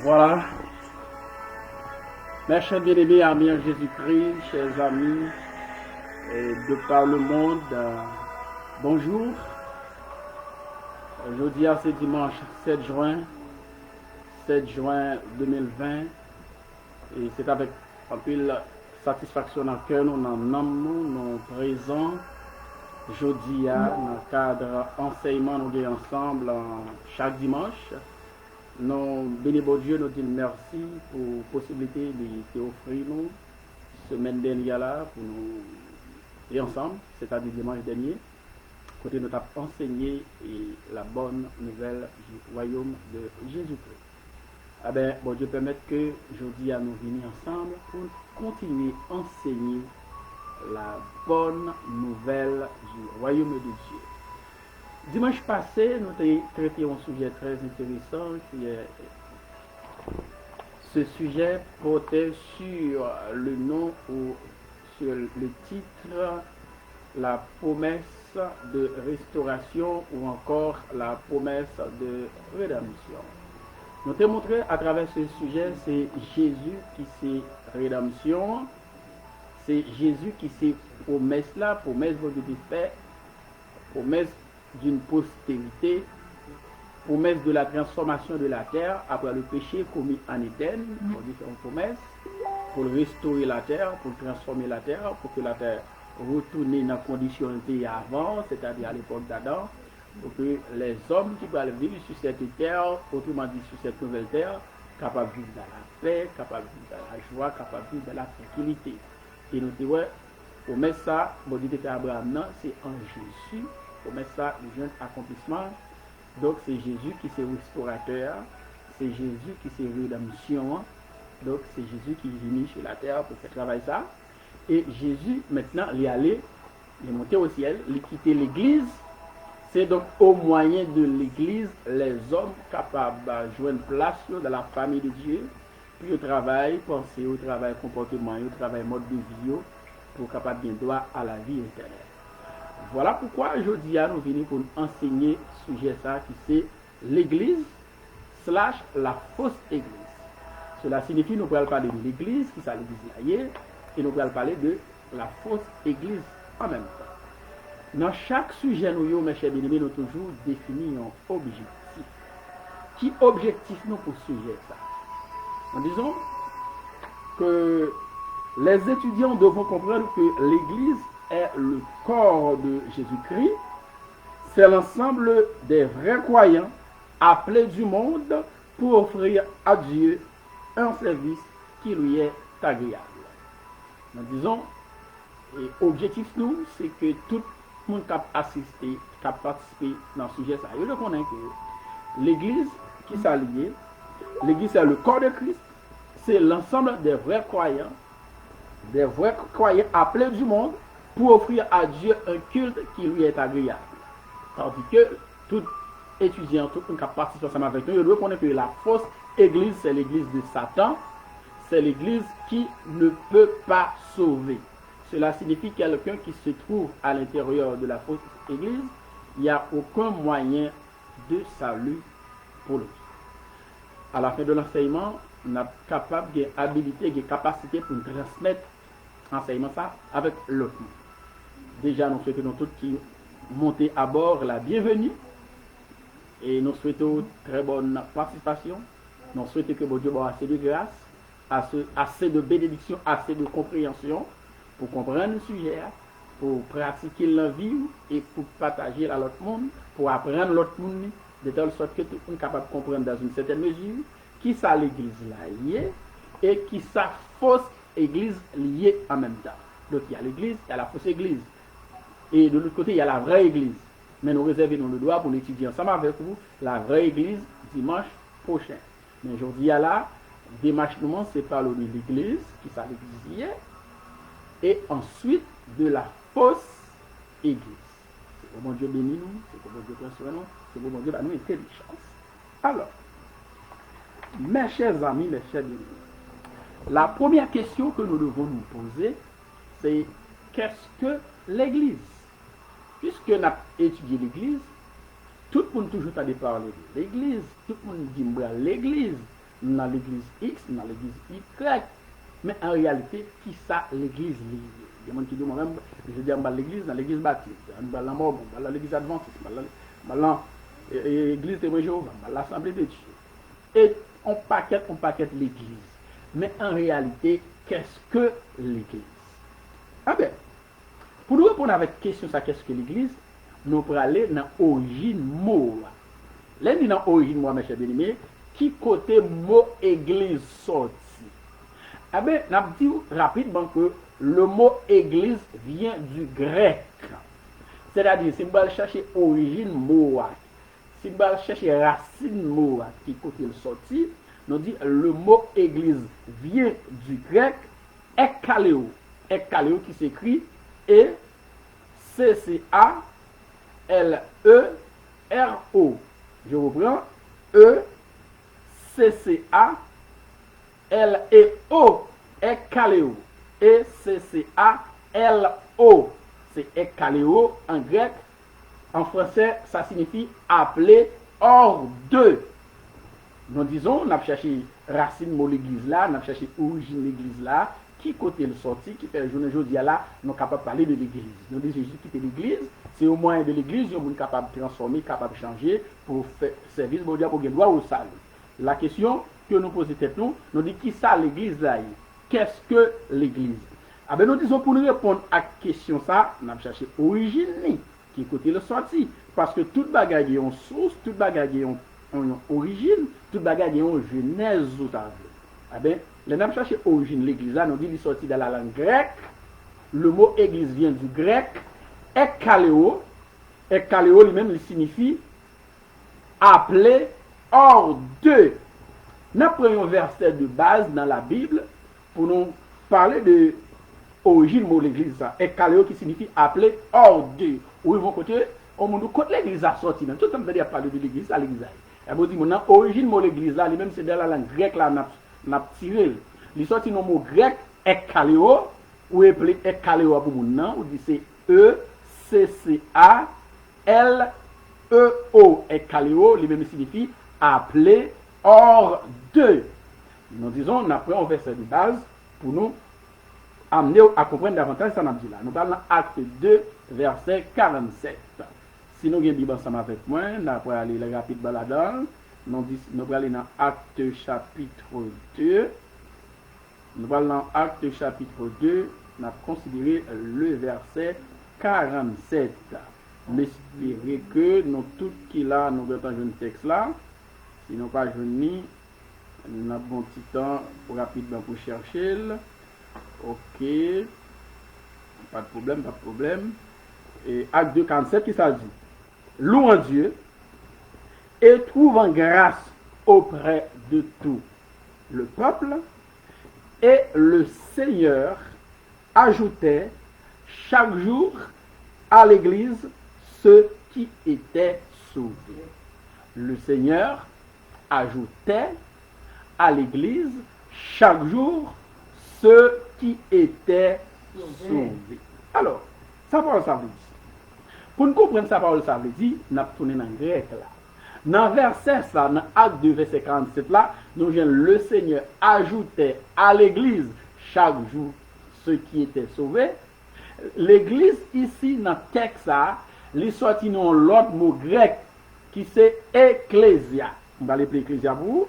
Voilà. Mes chers bien-aimés, amis en Jésus-Christ, chers amis de par le monde, bonjour. Aujourd'hui, c'est dimanche 7 juin 2020. Et c'est avec un peu de satisfaction dans le cœur, nous nous présents. Aujourd'hui, dans le cadre enseignement, nous sommes ensemble chaque dimanche. Nous bénissons Dieu, nous disons merci pour la possibilité de offrir nous semaine dernière là pour nous et ensemble, c'est-à-dire dimanche dernier, côté nous avons enseigné la bonne nouvelle du royaume de Jésus-Christ. Ah ben, bon Dieu permette que aujourd'hui nous venir ensemble pour continuer à enseigner la bonne nouvelle du royaume de Dieu. Dimanche passé, nous avons traité un sujet très intéressant qui est ce sujet portait sur le nom ou sur le titre la promesse de restauration ou encore la promesse de rédemption. Nous avons montré à travers ce sujet, c'est Jésus qui c'est rédemption, c'est Jésus qui c'est promesse là, promesse de paix, promesse d'une postérité, promesse de la transformation de la terre après le péché commis en Éden, pour différentes promesses, pour restaurer la terre, pour transformer la terre, pour que la terre retourne dans la condition était avant, c'est-à-dire à l'époque d'Adam, pour que les hommes qui veulent vivre sur cette terre, autrement dit sur cette nouvelle terre, capables de vivre dans la paix, capables de vivre dans la joie, capables de vivre dans la tranquillité. Et nous disons, ouais, promesse ça, bon Dieu était Abraham, non, c'est en Jésus. Promesse ça, le jeune accomplissement. Donc c'est Jésus qui est restaurateur, c'est Jésus qui est rédemption. Donc c'est Jésus qui est venu sur la terre pour faire travailler ça. Et Jésus maintenant il est allé, il est monté au ciel, il a quitté l'église. C'est donc au moyen de l'église les hommes capables de jouer une place dans la famille de Dieu, puis au travail, penser au travail comportement, au travail mode de vie, pour capable bien droit à la vie éternelle. Voilà pourquoi aujourd'hui nous venons pour nous enseigner ce sujet ça qui c'est l'église / la fausse église. Cela signifie nous allons parler de l'église qui c'est l'église là et nous allons parler de la fausse église en même temps. Dans chaque sujet nous mes chers bien-aimés nous toujours défini un objectif. Qui objectif nous pour ce sujet ça? En disant que les étudiants devront comprendre que l'église est le corps de Jésus-Christ, c'est l'ensemble des vrais croyants appelés du monde pour offrir à Dieu un service qui lui est agréable. Nous disons, et objectif nous, c'est que tout le monde qui a assisté, qui a participé dans ce sujet, ça. Et on connaît que l'église qui s'allie, l'église c'est le corps de Christ, c'est l'ensemble des vrais croyants appelés du monde pour offrir à Dieu un culte qui lui est agréable. Tandis que tout étudiant, tout le monde qui participe ensemble avec nous, il doit connaître que la fausse église, c'est l'église de Satan, c'est l'église qui ne peut pas sauver. Cela signifie quelqu'un qui se trouve à l'intérieur de la fausse église, il n'y a aucun moyen de salut pour lui. À la fin de l'enseignement, on est capable d'habilité, de capacité pour transmettre l'enseignement ça avec l'autre. Déjà, nous souhaitons tous qui monter à bord la bienvenue et nous souhaitons très bonne participation. Nous souhaitons que bon Dieu ait assez de grâce, assez de bénédiction, assez de compréhension pour comprendre le sujet, pour pratiquer la vie et pour partager à l'autre monde, pour apprendre l'autre monde, de telle sorte que tout le monde est capable de comprendre dans une certaine mesure qui ça l'église liée et qui ça fausse église liée en même temps. Donc il y a l'église, il y a la fausse église. Et de l'autre côté, il y a la vraie église. Mais nous réservons le droit pour l'étudier ensemble avec vous la vraie église dimanche prochain. Mais aujourd'hui, il y a là, démarchement, c'est parler de l'église, qui ça l'église hier, et ensuite de la fausse église. C'est pour bon Dieu béni nous, c'est pour bon Dieu prenne soin nous, c'est pour bon Dieu nous intelligence. Alors, mes chers amis, mes chers bien-aimés, la première question que nous devons nous poser, c'est qu'est-ce que l'église? Puisque nous avons étudié l'église, tout le monde toujours a parlé de l'église, tout le monde dit l'église, dans l'église X, dans l'église Y. Mais en réalité, qui ça l'église liée? Il y a des gens qui disent moi-même, je dis dans l'église baptiste, dans la Mormon, dans l'église adventiste, dans l'église témoin Jéhovah, dans l'assemblée de Dieu. Et on paquette l'église. Mais en réalité, qu'est-ce que l'église? Ah ben, pour nous répondre avec question ça, qu'est-ce que l'église? Nous allons aller dans l'origine mot. Là, nous dans l'origine mot, mes chers bien-aimés, qui côté mot église sorti? Ah ben, nous avons dit rapidement que le mot église vient du grec. C'est-à-dire, si nous allons chercher origine mot, si nous allons chercher racine mot, qui côté le sorti, nous dit le mot église vient du grec ekkaleo. Ekkaleo qui s'écrit E-C-C-A-L-E-R-O. Je reprends. E-C-C-A-L-E-O. Ekkaleo. E-C-C-A-L-O. C'est ekkaleo en grec. En français, ça signifie appeler hors de. Nous disons, on a cherché racine mot l'église là, on a cherché origine l'église là, qui côté le sorti, qui fait le jour aujourd'hui là, nous sommes capables de parler de l'église. Nous disons Jésus quitte l'église, c'est au moyen de l'église, nous sommes capables de transformer, capables de changer pour faire service pour dire pour gagner droit au salut. La question que nous posons tête nous dit qui ça l'église là? Qu'est-ce que l'église? Ah ben nous disons pour nous répondre à la question ça, on a cherché origine qui côté le sorti, parce que toute bagaille est en source, toute bagaille est en origine, toute bagaille est en genèse ou ta. Ah ben, les nous chercher origine l'église là, nous dit il sorti de la langue grecque. Le mot église vient du grec ekkaleo. Ekkaleo lui-même il signifie appeler hors de. Nous prenons un verset de base dans la Bible pour nous parler de origine mot l'église ça. Ekkaleo qui signifie appeler hors de. Où ils vont côté au monde côté l'église a sorti même. Tout le monde veut dire parler de l'église à l'église. Et vous dit mon origine mot l'église là, lui-même c'est dans la langue grecque là n'a tiré. Il sorti dans mot grec ekkaleo ou appelé ekkaleo pour mon nom, ou dit c'est E-C-C-A-L-E-O. Ekkaleo lui-même signifie appeler hors de. Nous disons, on a pris un verset de base pour nous amener à comprendre davantage ça n'a dit là. Nous parlons dans acte 2, verset 47. Si nous avons Bible ensemble avec moi, nous allons aller rapidement là-dedans. Nous allons aller dans acte chapitre 2. Nous allons dans acte chapitre 2. Nous allons considérer le verset 47. M'espérer que nous tout qui là, nous avons un texte là. Si nous pas jouni, nous avons un petit temps pour rapidement pour chercher. Ok. Pas de problème, pas de problème. Et acte 2, 47, qui ça dit? Louant Dieu et trouvant grâce auprès de tout le peuple, et le Seigneur ajoutait chaque jour à l'église ceux qui étaient sauvés. Le Seigneur ajoutait à l'église chaque jour ceux qui étaient sauvés. Alors, ça veut dire. Pour nous comprendre sa parole, ça veut dire, nous avons tourné dans le grec là. Dans le verset ça, dans acte 2, verset 47 là, nous avons le Seigneur ajoutait à l'église chaque jour ceux qui étaient sauvés. L'église ici, dans le texte ça, il sorti dans l'autre mot grec qui c'est ecclésia. On va l'appeler ecclésia pour vous.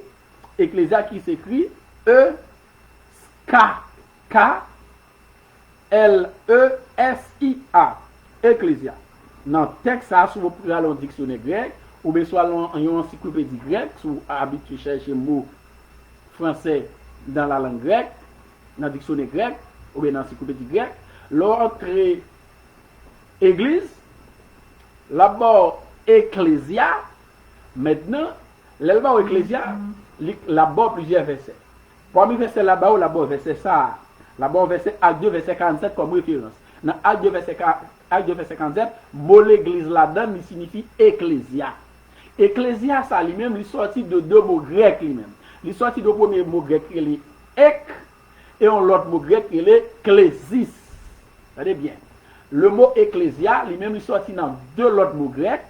Ecclésia qui s'écrit E-K-K-L-E-S-I-A. Ecclésia. Dans le texte, ça, si vous prenez un dictionnaire grec, ou bien soit une encyclopédie grecque, si vous habituez à chercher mot français dans la langue grecque, dans le dictionnaire grec, ou bien dans l'encyclopédie grecque, l'entrée église, d'abord ecclésia, maintenant, là-bas ecclésia, là-bas plusieurs versets. Parmi les versets là-bas, ou là-bas verset ça, là-bas verset acte 2, verset 47 comme référence. Dans acte 2, verset 47, mot l'église là-dedans, il signifie ecclésia. Ecclésia, ça lui-même, il sorti de deux mots grecs lui-même. Il sorti de premier mot grec, il est ek, et l'autre mot grec, il est clésis. Regardez bien. Le mot ecclésia, lui-même, il sorti dans deux autres mots grecs.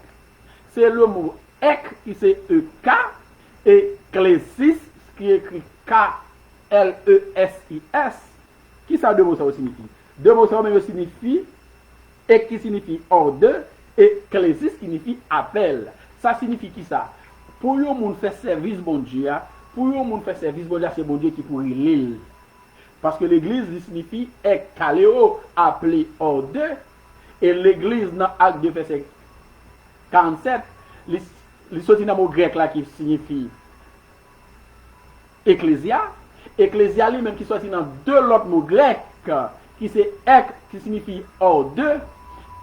C'est le mot ek, qui c'est ek, et clésis, qui est écrit K-L-E-S-I-S, qui ça deux mots ça signifie? Deux mots ça même signifie, et qui signifie ordre, et clésis signifie appel. Ça signifie qui ça? Pour yon moun faire service bon Dieu, pour yon moun faire service bon Dieu, c'est bon Dieu qui pour l'île. Parce que l'église signifie ekkaleo, appelé ordre, et l'église dans Acte 2 verset 47, il sorti dans le mot grec là qui signifie ecclésia. Ecclésia lui-même qui sorti dans deux autres mots grecs qui c'est ek qui signifie ordre,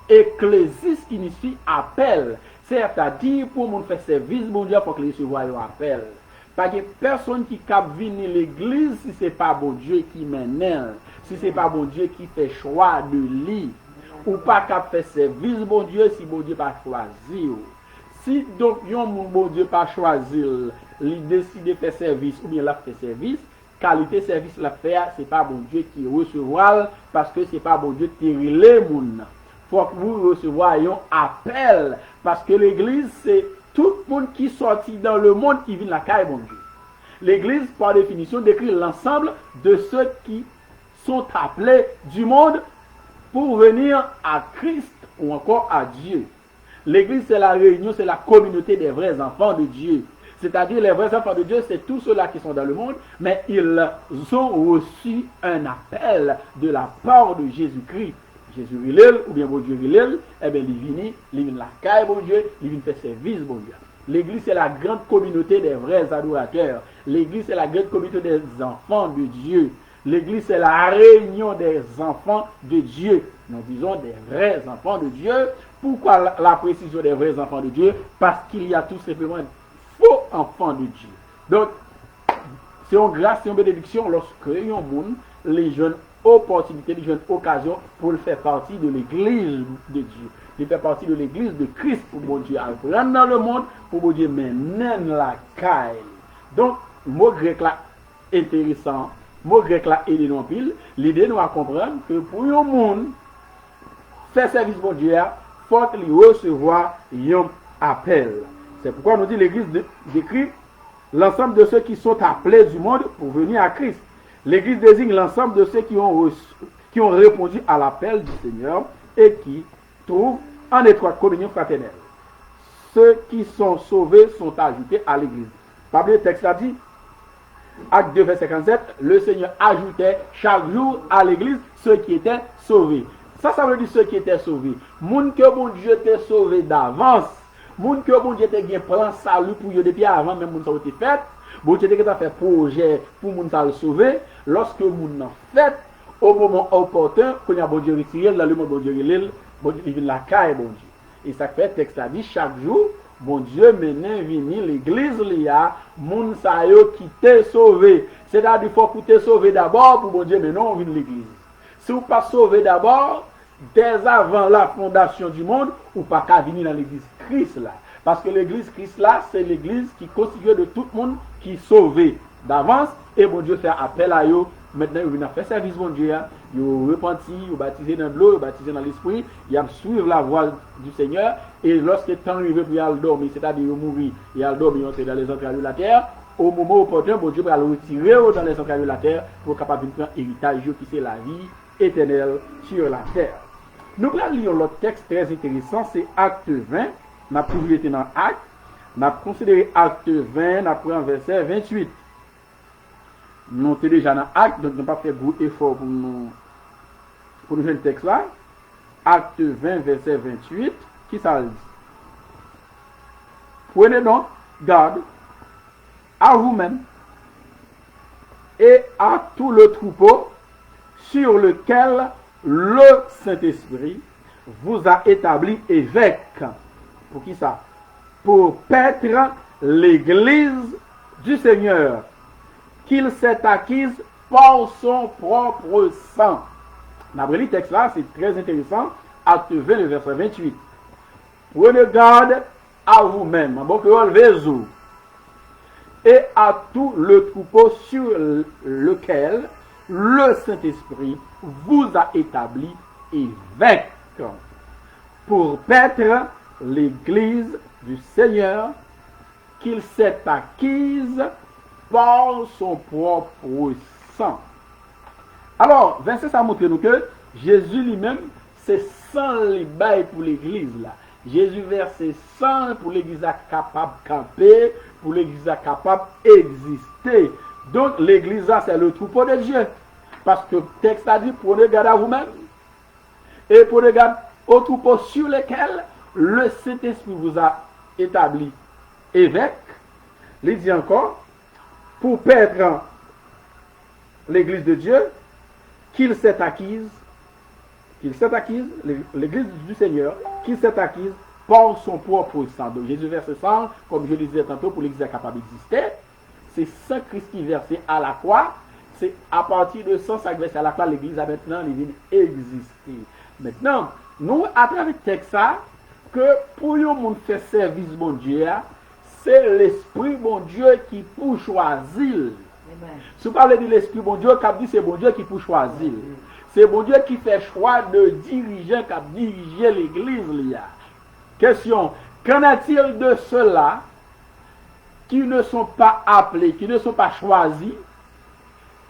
ecclésis qui signifie appel. C'est-à-dire pour mon faire service bon Dieu faut que recevoir un appel. Pas que personne qui cap venir l'église si c'est pas bon Dieu qui mène, si c'est pas bon Dieu qui fait choix de lui, ou pas cap faire service bon Dieu si bon Dieu pas choisi. Si donc yon moun bon Dieu pas choisi, il décide de faire service ou bien la fait service, qualité service la faire, c'est pas bon Dieu qui recevra parce que c'est pas bon Dieu qui relè moun. Faut que vous receviez un appel parce que l'église c'est tout le monde qui sortit dans le monde qui vient la caille bon Dieu. L'église par définition décrit l'ensemble de ceux qui sont appelés du monde pour venir à Christ ou encore à Dieu. L'église c'est la réunion, c'est la communauté des vrais enfants de Dieu. C'est-à-dire les vrais enfants de Dieu, c'est tous ceux-là qui sont dans le monde, mais ils ont reçu un appel de la part de Jésus-Christ. Jésus relève, ou bien bon Dieu relève, eh bien il vient la caille bon Dieu, il vient faire service bon Dieu. L'église c'est la grande communauté des vrais adorateurs. L'église c'est la grande communauté des enfants de Dieu. L'église c'est la réunion des enfants de Dieu. Nous disons des vrais enfants de Dieu. Pourquoi la précision des vrais enfants de Dieu? Parce qu'il y a tout simplement de faux enfants de Dieu. Donc, c'est une grâce, c'est une bénédiction lorsque nous avons les jeunes opportunités, les jeunes occasions pour faire partie de l'église de Dieu. De faire partie de l'église de Christ pour mon Dieu à rentrer dans le monde, pour mon Dieu mener la caille. Donc, le mot grec là intéressant, le mot grec là aide nous en pile. L'idée nous à comprendre que pour un monde faire service pour Dieu, il faut qu'il recevoir un appel. C'est pourquoi nous dit l'église décrit l'ensemble de ceux qui sont appelés du monde pour venir à Christ. L'église désigne l'ensemble de ceux qui ont répondu à l'appel du Seigneur et qui trouvent en étroite communion fraternelle. Ceux qui sont sauvés sont ajoutés à l'église. Par le texte a dit, Acte 2, verset 57, le Seigneur ajoutait chaque jour à l'église ceux qui étaient sauvés. Ça veut dire ceux qui étaient sauvés. Moun que bon Dieu t'ait sauvé d'avance. Moun que bon Dieu t'ait bien plan salut pour eux depuis avant même moun ça a été fait. Bon Dieu t'ait fait projet pour moun ça le sauver. Lorsque moun en fait au moment opportun, quand il y a bon Dieu retiré dans le monde bon Dieu il vient la caille bon Dieu. Et ça fait texte a dit chaque jour bon Dieu menait venir l'église liya moun sa yo qui t'est sauvé. C'est-à-dire faut que t'es sauvé d'abord pour bon Dieu mais non on vient l'église. Si vous pas sauvé d'abord dès avant la fondation du monde, ou pas qu'à venir dans l'église Christ là. Parce que l'église Christ là, c'est l'église qui constitue de tout le monde qui est sauvé d'avance. Et bon Dieu fait appel à eux. Maintenant, ils viennent faire service bon Dieu. Ils ont repenti, ils ont baptisé dans l'eau, ils ont baptisé dans l'esprit. Ils ont suivi la voie du Seigneur. Et lorsque le temps arrivé pour y aller dormir, c'est-à-dire ils mourir, ils ont dormi, ils entrent dans les entrailles de la terre. Au moment opportun, bon Dieu va le retirer dans les entrailles de la terre pour capable de prendre héritage qui c'est la vie éternelle sur la terre. Nous allons lire l'autre texte très intéressant, c'est Acte 20. Nous avons toujours été dans Acte. Nous avons considéré Acte 20, nous avons pris un verset 28. Nous sommes déjà dans Acte, donc nous n'avons pas fait beaucoup d'efforts pour nous jouer le texte là. Acte 20, verset 28, qui ça dit? Prenez donc garde à vous-même et à tout le troupeau sur lequel le Saint-Esprit vous a établi évêque. Pour qui ça? Pour paître l'église du Seigneur, qu'il s'est acquise par son propre sang. D'après le texte là, c'est très intéressant. Acte 20, le verset 28. Prenez garde à vous-même, et à tout le troupeau sur lequel le Saint-Esprit vous a établi évêque pour paître l'église du Seigneur qu'il s'est acquise par son propre sang. Alors, verset ça montre nous que Jésus lui-même, c'est sang les bail pour l'église là. Jésus verset sang pour l'église capable de camper, pour l'église capable d'exister. Donc l'église là, c'est le troupeau de Dieu. Parce que le texte a dit, prenez garde à vous-même et prenez garde au troupeau sur lequel le Saint-Esprit vous a établi évêque. Il dit encore, pour perdre l'église de Dieu, qu'il s'est acquise, l'église du Seigneur, qu'il s'est acquise par son propre sang. Donc Jésus verse sang, comme je le disais tantôt, pour l'église capable d'exister. C'est Saint Christ qui versé à la croix. C'est à partir de sang versé à la croix, l'église a maintenant existé. Maintenant, nous, à travers le texte, que pour le monde faire service bon Dieu, c'est l'Esprit bon Dieu qui pour choisir. Si vous parlez de l'Esprit bon Dieu, c'est bon Dieu qui pour choisir. C'est bon Dieu qui fait choix de diriger, qui diriger l'église. Question, qu'en est-il de ceux-là qui ne sont pas appelés, qui ne sont pas choisis,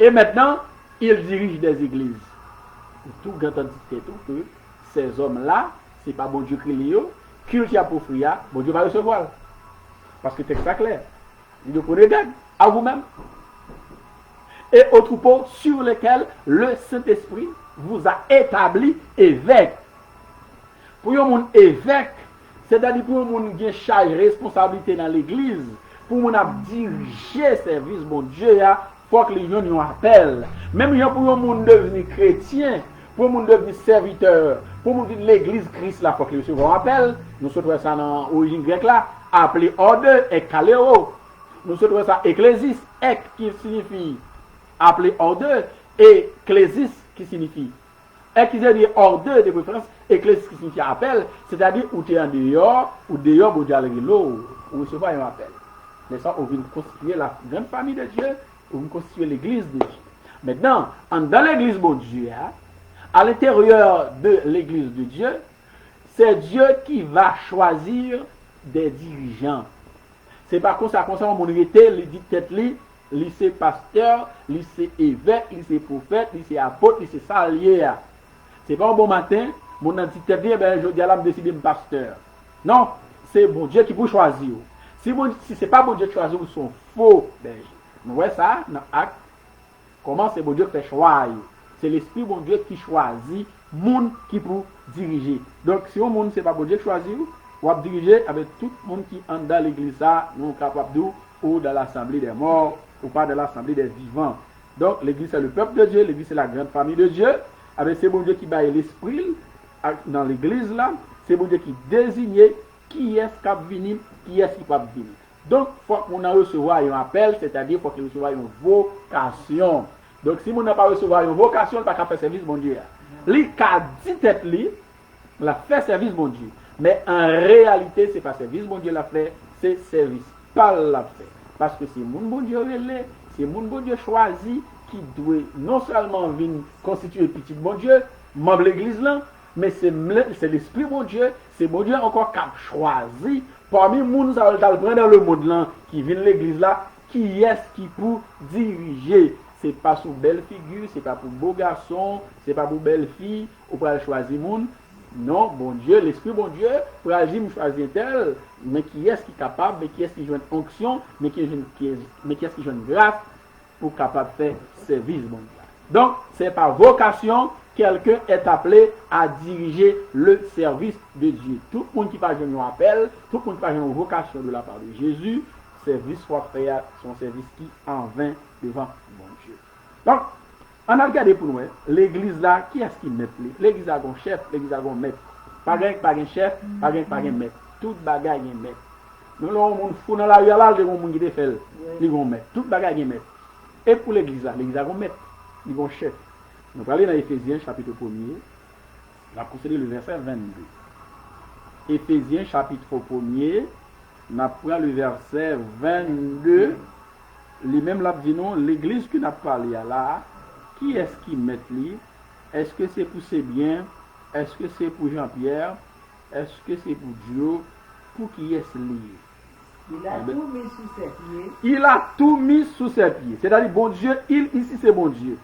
et maintenant, ils dirigent des églises? Tout grand entité, tout que ces hommes-là, c'est pas bon Dieu qui les qu'il a pour frère, bon Dieu va recevoir. Parce que c'est très clair. Il prenez garde à vous-même. Et au troupeau sur lequel le Saint-Esprit vous a établi évêque. Pour un monde évêque, c'est-à-dire pour un monde qui a charge responsabilité dans l'église, pour mon diriger service bon Dieu, il faut que les gens nous appellent. Même pour un monde devenir chrétien, pour un monde devenir serviteur, pour mon l'église Christ là, faut que les gens appellent. Nous sommes ça dans l'origine grecque là, appelé ordre et kaléo. Nous sommes ça ecclésis, ek qui signifie appelé ordre, et ecclésis qui signifie ek qui veut dire ordre de préférence, ecclésis qui signifie appel, c'est-à-dire où tu es en dehors, ou dehors, vous allez ou recevoir un appel. Mais ça, on vient constituer la grande famille de Dieu, on vient constituer l'église de Dieu. Maintenant, dans l'église de Dieu, à l'intérieur de l'église de Dieu, c'est Dieu qui va choisir des dirigeants. C'est pas comme ça, on était, il dit tête li, lycée pasteur, lycée évêque, lycée prophète, lycée apôtre, lycée salier. C'est pas un bon matin, mon entité dit, ben, je dis à l'âme décider de pasteur. Non, c'est bon Dieu qui peut choisir. Si c'est pas bon Dieu qui choisit, ils sont faux bergers. Nous voyons ça dans l'acte. Comment c'est bon Dieu qui fait choix. C'est l'Esprit bon Dieu qui choisit, monde qui peut diriger. Donc si un monde c'est pas bon Dieu qui choisit, on va diriger avec tout le monde qui est dans l'église, nous sommes capables de, ou dans l'assemblée des morts, ou pas dans l'assemblée des vivants. Donc l'église c'est le peuple de Dieu, l'église c'est la grande famille de Dieu. Avec c'est bon Dieu qui baille l'esprit dans l'église là, c'est bon Dieu qui désigne qui est-ce qui va venir, qui est-ce qui va venir. Donc il faut qu'on a recevoir un appel, c'est-à-dire qu'il faut qu'il recevoir une vocation. Donc si on n'a pas recevoir une vocation, il ne peut pas faire service bon Dieu. Lui qui a dit tête lui, la fait service bon Dieu. Mais en réalité, ce n'est pas service bon Dieu l'a fait, c'est service pas l'a fait. Parce que c'est mon bon Dieu relais, c'est mon bon Dieu choisi qui doit non seulement venir constituer petit bon Dieu, membre de l'église là, mais c'est l'esprit bon Dieu, c'est bon Dieu encore qui a choisi parmi les gens dans le monde là, qui viennent de l'église là, qui est-ce qui peut diriger. C'est pas sous belle figure, c'est pas pour beau garçon, c'est pas pour belle fille, ou pour choisir monde. Non, bon Dieu, l'Esprit bon Dieu, pour agir, choisir tel, mais qui est-ce qui est capable, mais qui est-ce qui joue une onction, mais qui est-ce qui joue une grâce pour capable de faire service bon Dieu. Donc, c'est par vocation, quelqu'un est appelé à diriger le service de Dieu. Tout le monde qui parle un appel, tout le monde qui parle une vocation de la part de Jésus, service soit fait à son service qui en vain devant mon Dieu. Donc, on a regardé pour nous, l'église là, qui est-ce qui met? L'église a un chef, l'église a un maître. Pas un chef, pas un maître. Tout bagaille est maître. Nous, on fou dans la rue là, les gens qui fait, ils vont mettre. Tout bagaille est maître. Et pour l'église là, l'église a un maître, ils vont chef. Nous allons dans Éphésiens chapitre 1er, on va procéder le verset 22. Éphésiens chapitre 1er, on apprend le verset 22. Les mêmes là dit non, l'église qui n'a pas parlé là, qui est-ce qui met lui? Est-ce que c'est pour ses biens? Est-ce que c'est pour Jean-Pierre? Est-ce que c'est pour Dieu? Pour qui est-ce lui? Il a tout mis sous ses pieds. Il a tout mis sous ses pieds. C'est-à-dire, bon Dieu, ici c'est bon Dieu,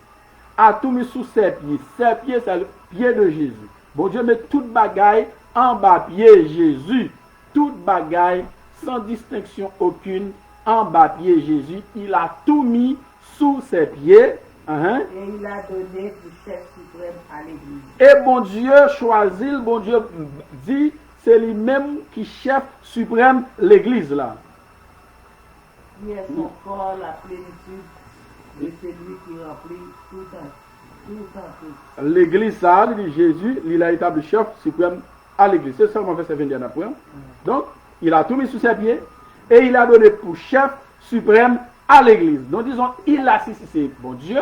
a tout mis sous ses pieds. Ses pieds, c'est le pied de Jésus. Bon Dieu met toute bagaille en bas pied Jésus. Toute bagaille, sans distinction aucune, en bas pied Jésus. Il a tout mis sous ses pieds. Et il a donné du chef suprême à l'église. Et bon Dieu choisit, bon Dieu dit, c'est lui-même qui chef suprême l'église là. Qui est son corps, la plénitude de celui qui remplit tout en tout. L'église ça, dit Jésus, il a établi chef suprême à l'église. C'est seulement verset 21 après. Donc, il a tout mis sous ses pieds et il a donné pour chef suprême à l'église. Donc disons, il a si c'est bon Dieu,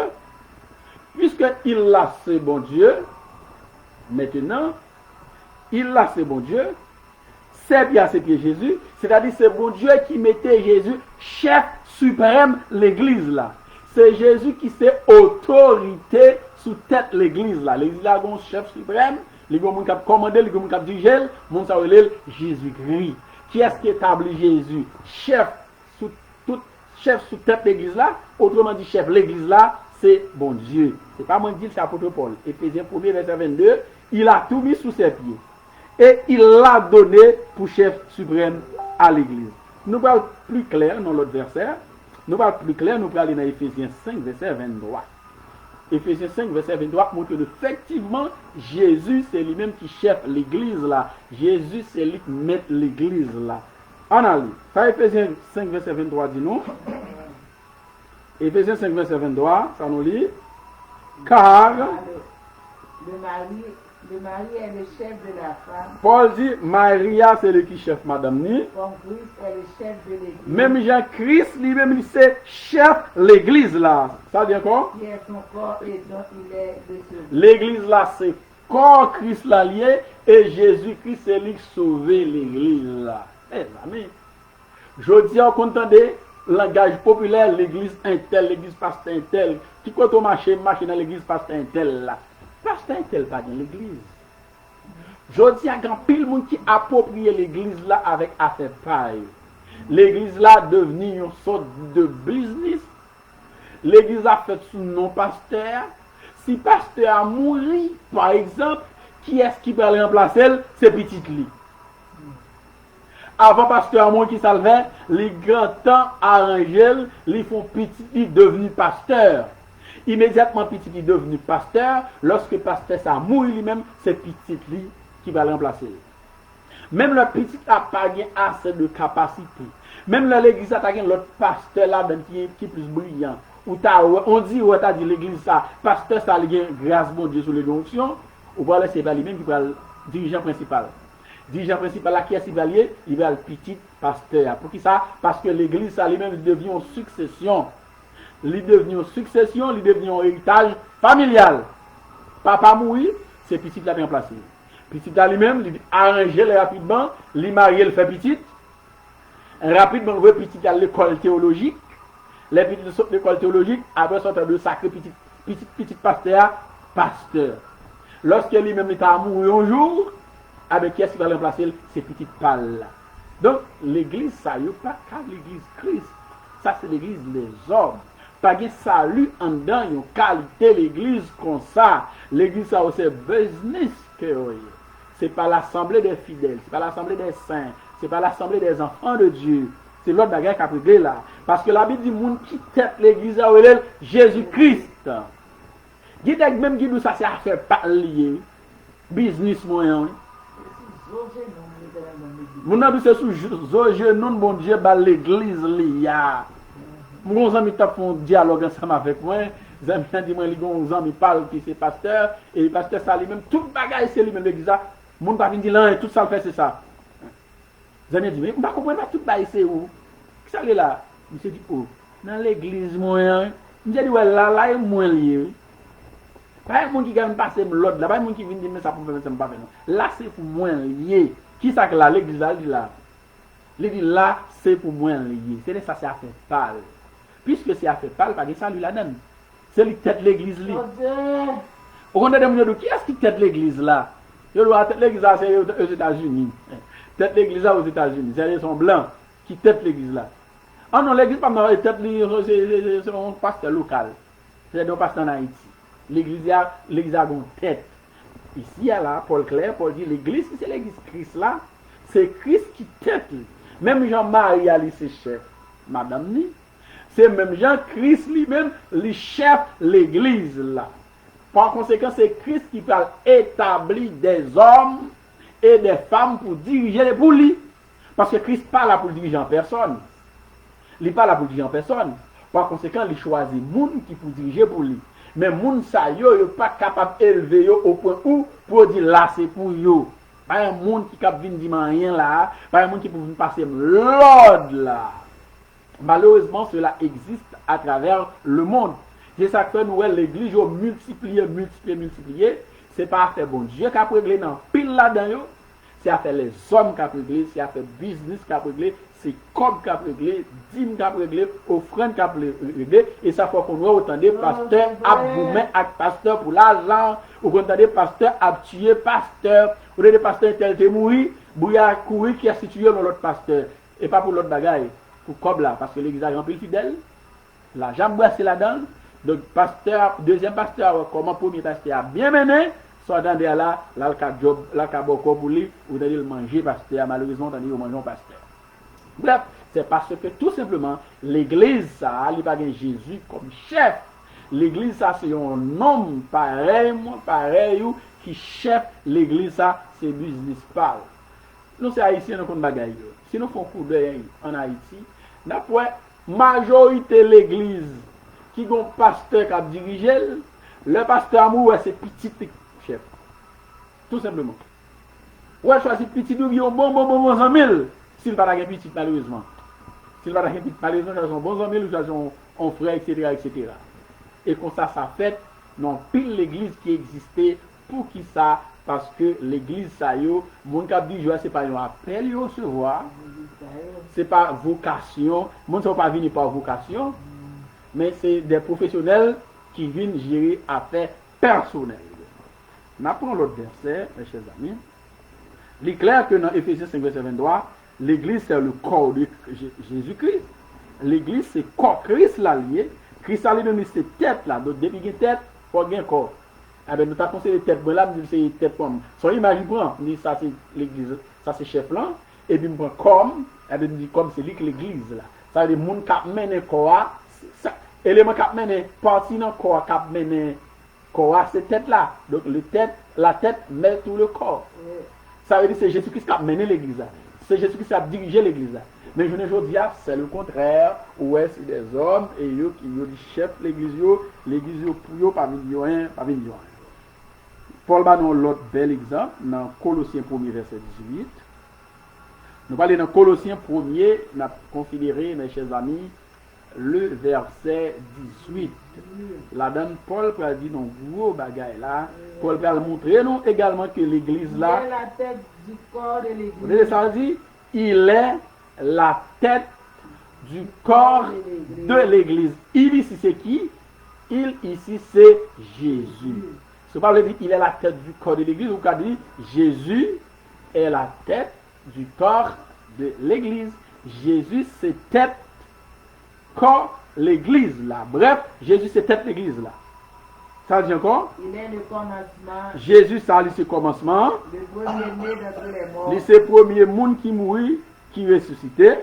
puisque il l'a c'est bon Dieu, maintenant, il l'a c'est bon Dieu, c'est bien ses pieds Jésus, c'est-à-dire c'est bon Dieu qui mettait Jésus chef suprême l'église là. C'est Jésus qui c'est autorité sous tête l'église là. L'église là a un chef suprême, les gens qui commandé, les gens qui dirigé, mon ça Jésus-Christ. Qui est-ce qui établit Jésus chef sous toute chef sous tête l'église là, autrement dit chef l'église là, c'est bon Dieu. C'est pas moi qui dis, c'est l'apôtre Paul. Éphésiens 1 verset 22, il a tout mis sous ses pieds. Et il l'a donné pour chef suprême à l'église. Nous parlons plus clair dans l'autre verset. Nous parlons plus clair, nous parlons dans Éphésiens 5 verset 23. Éphésiens 5 verset 23 montre que effectivement Jésus c'est lui-même qui chef l'église là. Jésus c'est lui qui met l'église là. On a lu. Ça, Éphésiens 5, verset 23 dit nous. Éphésiens 5, verset 23, ça nous lit. Car le mari est le chef de la femme. Paul dit, Maria c'est le qui chef madame ni. Comme Christ est le chef de l'église. Même Jean-Christ lui-même c'est chef l'église là. Ça dit encore? Qui est son corps et dont il est le second. L'église là c'est corps Christ là lié et Jésus-Christ c'est lui qui sauve l'église là. Eh, amis, je dis en entendez langage populaire, l'église intel, l'église pasteur intel, qui quand on marche dans l'église pasteur intel là. Pasteur intel pas dans l'église. Je dis à grand pile monde qui approprie l'église là avec affaire paille. L'église là devenue une sorte de business. L'église a fait sous nom pasteur. Si pasteur a mouru, par exemple, qui est-ce qui peut le remplacer? C'est petit lit. Avant pasteur Amon qui salvait, les grands temps arrangés, ils font petit lit devenu pasteur. Immédiatement petit lit devenu pasteur, lorsque pasteur ça mourit lui-même, c'est petit lit qui va le remplacer. Même le petit n'a pas assez de capacité. Même l'église a l'autre pasteur là qui est plus brillant. On dit l'église ça, pasteur ça a grâce bon Dieu sur les fonctions, ou voilà c'est pas lui-même qui va le dirigeant principal. Dirigeant principal là qui est civalier, il va le petit pasteur. Pour qui ça? Parce que l'église ça lui-même devient une succession. Il devient une succession, il devient un héritage familial. Papa mourit, c'est petit là bien placé. Petit là lui-même, il arrange rapidement, il marie, il fait petit. Rapidement, il veut petit à l'école théologique. Les petits sortent de l'école théologique, après sortent de sacré petit pasteur. Lorsque lui-même est mort un jour, avec qui est-ce qui va le remplacer? C'est petit pâle. Donc, l'église, ça n'est pas qu'à l'église Christ. Ça, c'est l'église des hommes. Pas de salut en dedans, une qualité l'église comme ça. L'église, ça, c'est business que c'est pas l'assemblée des fidèles, c'est pas l'assemblée des saints, c'est pas l'assemblée des enfants de Dieu. C'est l'autre bagarre qui a pris là. Parce que la Bible dit, moun qui tête l'église à Jésus-Christ. Dites même qui nous ça, c'est affaire pas lié. Business moyen. Mon ami c'est sous Zoje non bon Dieu ba l'église liya. Mon ami t'a fait un dialogue ensemble avec moi. Zami dit moi li gon ami parle qui c'est pasteur et le pasteur ça lui-même tout bagaille c'est lui-même l'église. Mon pas vinn dire là tout ça le fait c'est ça. Zami dit mais on pas comprendre tout bagaille c'est où. Qui ça là? Il se dit oh dans l'église moyen. Il dit ouais là est moins lié. Pas un monde qui gagne passer l'autre là, pas un monde qui vient dire mais ça pour faire ça pas faire non. Là c'est pour moins lié. Qui ça que là l'église là dit là. L'église là c'est pour moins lié. C'est ça c'est affaire pâle. Puisque c'est affaire pâle pas de salut là-dedans. C'est lui tête l'église là. On connaît des gens qui est-ce qui tête l'église là? Yo doit tête l'église là c'est aux États-Unis. Tête l'église là aux États-Unis, c'est sont blancs. qui tête l'église là. Ah non, l'église pas dans tête c'est un pasteur local. C'est un pasteur en Haïti. L'église a une tête. Ici, là, Paul Clair, Paul dit l'église, c'est l'église Christ là. C'est Christ qui tête. Même Jean-Marie Ali, c'est chef. Madame ni. C'est même Jean-Christ lui-même, le chef l'église là. Par conséquent, c'est Christ qui peut établir des hommes et des femmes pour diriger pour lui. Parce que Christ pas là pour diriger en personne. Il n'est pas là pour diriger en personne. Par conséquent, il choisit les gens qui pour diriger pour lui. Mais les gens ça yo pas capable d'élever au point où pour dire là c'est pour yo. Pas un monde qui cap venir dire rien là, pas un monde qui peut venir passer l'ordre là. Malheureusement, cela existe à travers le monde. C'est ça que nous l'église a multiplié. C'est pas à faire bon Dieu qui a réglé dans pile là-dedans. C'est à faire les hommes qui a réglé, c'est à faire business qui a réglé, c'est comme qui a réglé, dîme qui a réglé, offrande qui a réglé. Et ça faut qu'on voit autant de pasteurs à boumer avec pasteur pour l'argent, ou qu'on des pasteurs à tuer pasteur, ou des pasteurs qui ont mouru, bouillard courir qui a situé dans l'autre pasteur. Et pas pour l'autre bagaille, pour comme là, parce que l'église a rempli le fidèle. La jambe brassée là-dedans. Donc, pasteur, deuxième pasteur, comment premier pasteur a bien mené, soit dans là, là, le job, là, pour lui, ou d'aller le manger pasteur, malheureusement, d'aller au manger pasteur. Bref, c'est parce que tout simplement, l'église, ça, il n'y a pas Jésus comme chef. L'église, ça, c'est un homme pareil, qui chef l'église, ça, c'est business parle. Nous, c'est haïtiens, nous, qu'on bagaille. Si nous faisons coup d'œil en Haïti, d'après majorité de l'église, qui ont un pasteur qui a dirigé, le pasteur amour, c'est petit chef. Tout simplement. Ouais, choisir petit ou bien bon 100 000. S'il n'a pas de petit, malheureusement. S'il n'a pas de petit, malheureusement, choisir un bon 100 000 ou choisir un frère, etc. Et comme ça fait, non, pile l'église qui existait, pour qui ça? Parce que l'église, ça y est, mon cap dit, c'est pas un appel, il recevoir. C'est pas vocation. Mon ne pas venir par vocation. Mais c'est des professionnels qui viennent gérer affaires personnelles. Nous apprenons l'autre verset, mes chers amis. Il est clair que dans Éphésiens 5, verset 23, l'église c'est le corps de Jésus-Christ. L'église c'est corps Christ l'allié. Christ a lui-même c'est tête là. Donc depuis qu'il y a tête, il faut qu'il corps. Nous avons conseillé tête, bon là, c'est tête comme. Son image prend, ça c'est l'église, ça c'est chef là. Et puis on prend comme, et puis comme c'est l'église là. Ça veut dire moun k'ap mène quoi. Élément qui mène partie dans le corps qui mène corps c'est tête là. Donc la tête met tout le corps. Ça veut dire que c'est Jésus-Christ qui a mené l'église. C'est Jésus-Christ qui a dirigé l'église. Mais je ne dis pas, c'est le contraire. Ouais, c'est des hommes et eux qui ont dit chef l'église pour eux par million. Paul va dans l'autre bel exemple dans Colossiens 1er verset 18. Nous parlons dans Colossiens 1er, nous avons considéré, mes chers amis, le verset 18. La dame Paul peut dire non gros bagaille là. Paul peut montrer nous également que l'église là. Il est la tête du corps de l'église. Ça dit, il est la tête du corps de l'église. Il ici c'est qui? Il ici c'est Jésus. Ce pas dire il est la tête du corps de l'église. Ou qu'a dit Jésus est la tête du corps de l'église. Jésus c'est tête corps l'église là. Bref, Jésus c'est tête l'église là. Ça dit encore? Il est le commencement. Jésus ça c'est le commencement. Le premier-né d'entre les morts. C'est le premier monde qui mourit, qui ressuscité.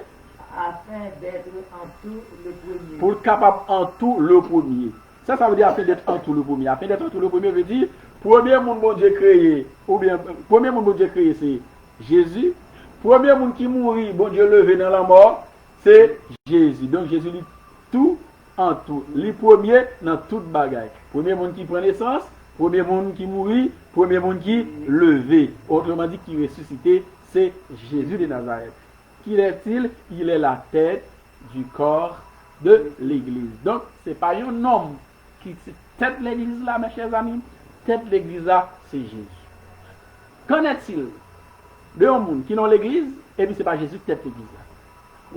Afin d'être en tout le premier. Pour être capable en tout le premier. Ça veut dire afin d'être en tout le premier. Afin d'être en tout le premier veut dire premier monde bon Dieu créé, ou bien premier monde bon Dieu créé c'est Jésus. Premier monde qui mourit, bon Dieu levé dans la mort, c'est Jésus. Donc Jésus dit tout en tout. Le premier dans toute bagaille. Premier monde qui prend naissance, premier monde qui mourit, premier monde qui levé. Autrement dit qui ressuscité, c'est Jésus de Nazareth. Qui est-il? Il est la tête du corps de l'église. Donc, ce n'est pas un homme qui tête l'église là, mes chers amis. Tête l'église là, c'est Jésus. Qu'en est-il de un monde qui est dans l'église, et puis ce n'est pas Jésus qui tête l'église là.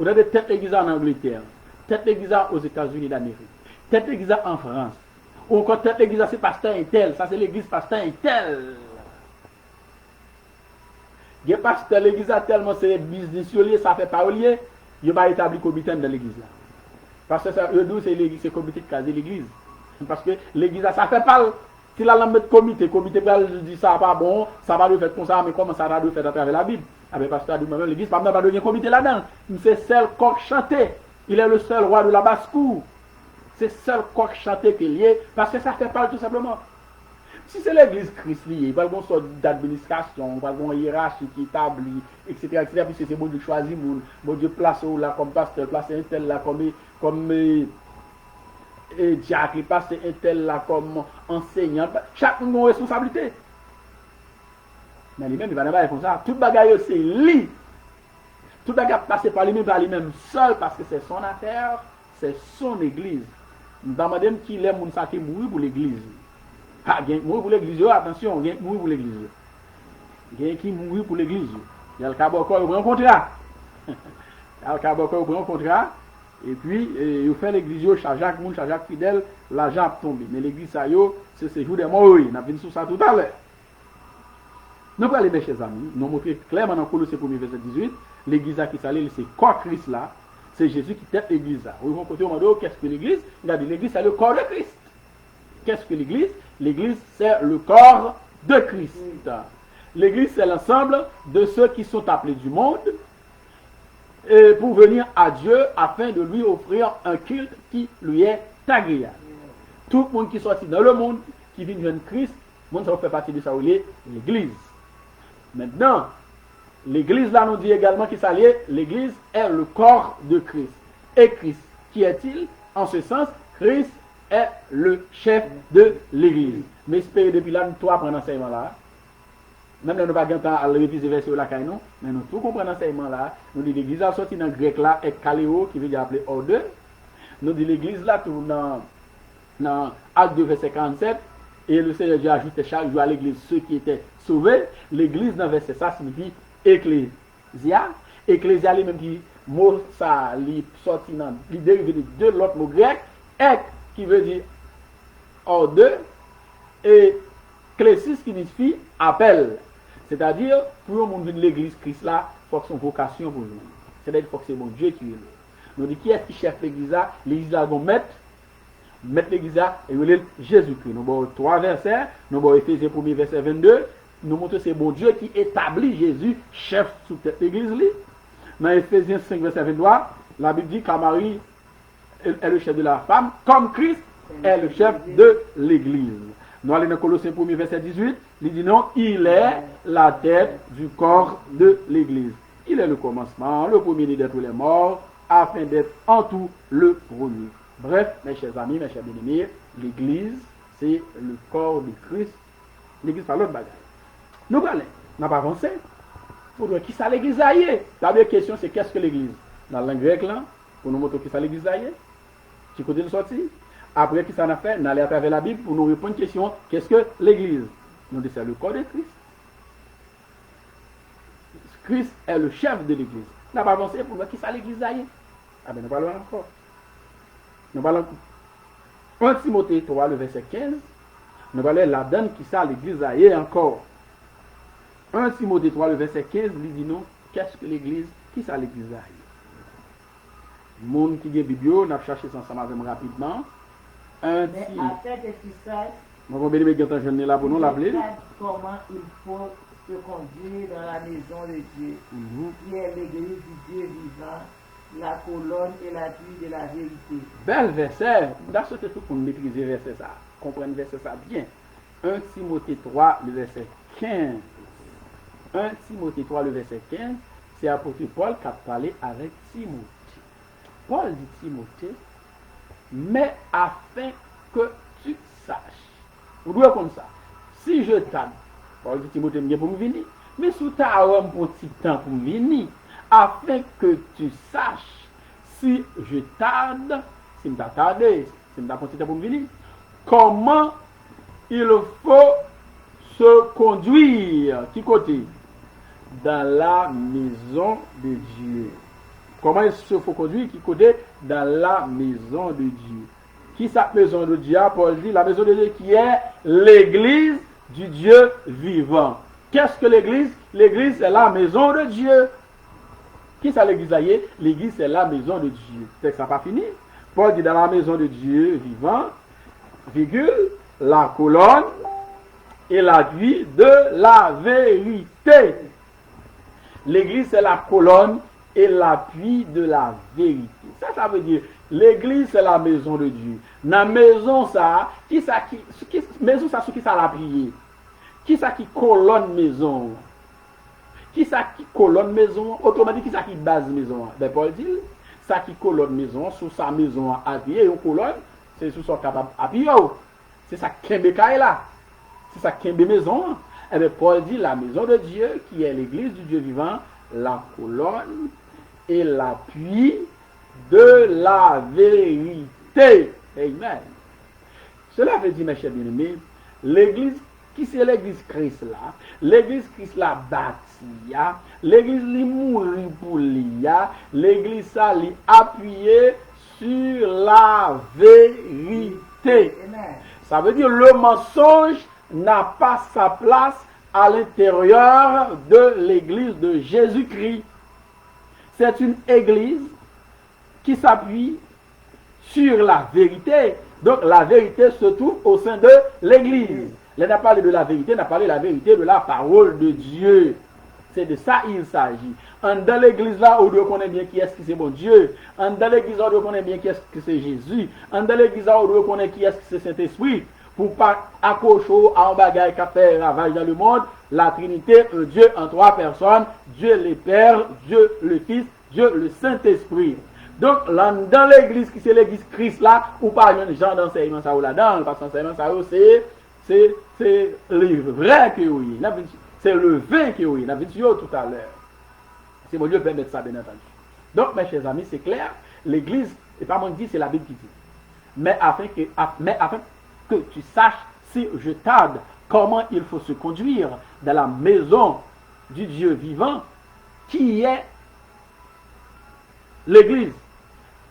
On a des têtes l'église en Angleterre, tête l'église aux États-Unis d'Amérique, tête l'église en France. Ou encore tête l'église c'est pasteur et tel, ça c'est l'église pasteur et tel. Il y a pasteur l'église tellement c'est business, ça fait pas lié. il va établir comité dans l'église là. Parce que ça, nous, c'est l'église, c'est comité de caser l'église. Parce que l'église, ça fait pas. Si la langue de comité dit ça pas bon, ça va le faire comme ça, mais comment ça va le faire à travers la Bible? Ah ben parce que l'église, pas va devenir comité là-dedans. C'est seul coq chanté. Il est le seul roi de la basse-cour. C'est seul coq chanté qu'il y est, parce que ça fait pas tout simplement. Si c'est l'église Christ liée, il va y avoir une sorte d'administration, il va y avoir une hiérarchie qui est établie, etc. Puis c'est bon Dieu choisir, bon Dieu place là comme pasteur, place un tel là comme diacre, place un tel là comme enseignant. Chaque monde a une responsabilité. Mais lui-même, il va pas comme ça. Tout bagaille c'est lui. Tout bagaille passé par lui-même seul, parce que c'est son affaire, c'est son église. Nous demandons qu'il est moun qui mourir pour l'église. Ah, il y a mourir pour l'église, attention, il y a mourir pour l'église. Il y a qui mourir pour l'église. Il y a le cabocor, il prend un contrat. Il y a le cabocor, il prend un contrat. Et puis, il fait l'église, chaque monde, chaque fidèle, l'argent a tombé. Mais l'église, ça y est, c'est ce jour des morts. On a vu sur ça tout à l'heure. Nous allons aller, mes chers amis, nous montrer clairement dans Colossiens 1 verset 18, l'église qui s'allie, c'est corps Christ là. C'est Jésus qui tête l'église là. Vous côté on demande qu'est-ce que l'église? Il a dit l'église c'est le corps de Christ. Qu'est-ce que l'église? L'église c'est le corps de Christ. L'église c'est l'ensemble de ceux qui sont appelés du monde pour venir à Dieu afin de lui offrir un culte qui lui est agréable. Tout le monde qui est sorti dans le monde, qui vient de Christ, le monde ça fait partie de ça, l'église. Maintenant, l'église là nous dit également qu'il s'allie, l'église est le corps de Christ. Et Christ, qui est-il? En ce sens, Christ est le chef de l'église. Mais espérez depuis là, nous tout apprenons enseignement là. Même là, nous n'avons pas de temps à réviser verset là, mais nous tout comprenons enseignement là. Nous dit l'église a sorti dans le grec là, est kaléo, qui veut dire appeler ordre. Nous dit l'église là, tout dans Acte 2 verset 47. Et le Seigneur Dieu ajoute chaque jour à l'église ceux qui étaient sauvés. L'église dans verset ça signifie ecclésia. Ecclésia lui-même qui mot ça li sorti dans li dérivé de l'autre mot grec ek qui veut dire ordre et clésis qui signifie appel. C'est-à-dire pour le monde de l'église Christ là, faut que son vocation pour nous. C'est-à-dire faut que c'est bon Dieu qui est là. Nous dit qui est qui chef l'église là? L'église là vont mettre l'église là et il Jésus-Christ. Nous avons 3 versets, nous avons Éphésiens 1 verset 22. Nous montrons que c'est bon Dieu qui établit Jésus chef sous cette église. Dans Éphésiens 5 verset 23, la Bible dit que Marie est le chef de la femme, comme Christ est le chef de l'église. Nous allons dans Colossiens 1 verset 18, il dit non, il est la tête du corps de l'église. Il est le commencement, le premier de tous les morts, afin d'être en tout le premier. Bref, mes chers amis, mes chers bien-aimés, l'église, c'est le corps de Christ. L'église, c'est l'autre bagage. Nous allons, on n'a pas avancé. Pour qui ça l'église aille? La première question, c'est qu'est-ce que l'église? Dans la langue grecque, là, pour nous montrer qui ça l'église aille, qui côté de sortie. Après, qui ça a fait? On allait à travers la Bible pour nous répondre à une question, qu'est-ce que l'église? Nous disons, c'est le corps de Christ. Christ est le chef de l'église. On n'a pas avancé pour voir qui ça l'église aille. Ah ben, nous parlons encore. Nous parlons 1 Timothée 3, le verset 15. Nous parlons la donne qui ça l'église aille encore. 1 Timothée 3, le verset 15, lui dit non, qu'est-ce que l'église? Qui ça l'église aille? Le monde qui a Bible, on a cherché ça ensemble avec moi rapidement. Mais afin que tu saches, comment il faut se conduire dans la maison de Dieu, qui est l'église du Dieu vivant, la colonne et l'appui de la vérité. Bel verset. Dans ce tout pour maîtriser verset ça. Comprendre verset ça bien. 1 Timothée 3, le verset 15. 1 Timothée 3, le verset 15, c'est l'apôtre Paul qui a parlé avec Timothée. Paul dit Timothée, mais afin que tu saches. Vous devez comme ça. Si je t'aime, Paul dit Timothée, bien pour me venir, mais si tu as un petit temps pour me venir, afin que tu saches, si je tarde, si je t'attarde, si je t'ai un petit temps pour me venir, comment il faut se conduire, qui côté? Dans la maison de Dieu. Comment il se faut conduire, qui côté? Dans la maison de Dieu. Qui sa maison de Dieu? Paul dit la maison de Dieu qui est l'église du Dieu vivant. Qu'est-ce que l'église? L'église c'est la maison de Dieu. Qui ça l'église là? L'église, c'est la maison de Dieu. Ça n'a pas fini. Paul dit dans la maison de Dieu vivant, virgule, la colonne et l'appui de la vérité. L'église, c'est la colonne et l'appui de la vérité. Ça veut dire, l'église, c'est la maison de Dieu. Dans la maison, ça, maison, ça, qui ça l'appuie? Qui ça qui colonne maison? Qui ça qui colonne maison? Autrement dit, qui ça qui base maison? Ben, Paul dit, ça qui colonne maison, sous sa maison appuyée, une colonne, c'est sous son capable appuyé. C'est ça qui est là. C'est ça qui est maison. Et bien, Paul dit, la maison de Dieu, qui est l'église du Dieu vivant, la colonne et l'appui de la vérité. Amen. Cela veut dire, mes chers bien-aimés, l'église, qui c'est l'église Christ là? L'église Christ là bâtie, l'église li mourit pour l'IA, l'église ça li appuyée sur la vérité. Amen. Ça veut dire le mensonge n'a pas sa place à l'intérieur de l'église de Jésus-Christ. C'est une église qui s'appuie sur la vérité. Donc la vérité se trouve au sein de l'église. Elle n'a pas parlé de la vérité, elle a parlé de la vérité de la parole de Dieu. C'est de ça il s'agit. Dans l'église là, on doit connaître bien qui est-ce que c'est bon Dieu. Dans l'église là, on doit connaître bien qui est-ce que c'est Jésus. Dans l'église là, on doit connaître qui est-ce que c'est Saint-Esprit. Pour pas accrocher à un bagage qui a fait ravage dans le monde, la Trinité, un Dieu en trois personnes, Dieu le Père, Dieu le Fils, Dieu le Saint-Esprit. Donc, dans l'église qui c'est l'église Christ là, ou pas un genre d'enseignement ça ou là-dedans, parce que l'enseignement ça c'est le vrai que oui, c'est le vin que oui, la vidéo tout à l'heure. C'est mon Dieu permettre ça, bien entendu. Donc, mes chers amis, c'est clair, l'église, et pas moi qui dis, c'est la Bible qui dit. Mais afin que tu saches, si je tarde, comment il faut se conduire dans la maison du Dieu vivant, qui est l'église.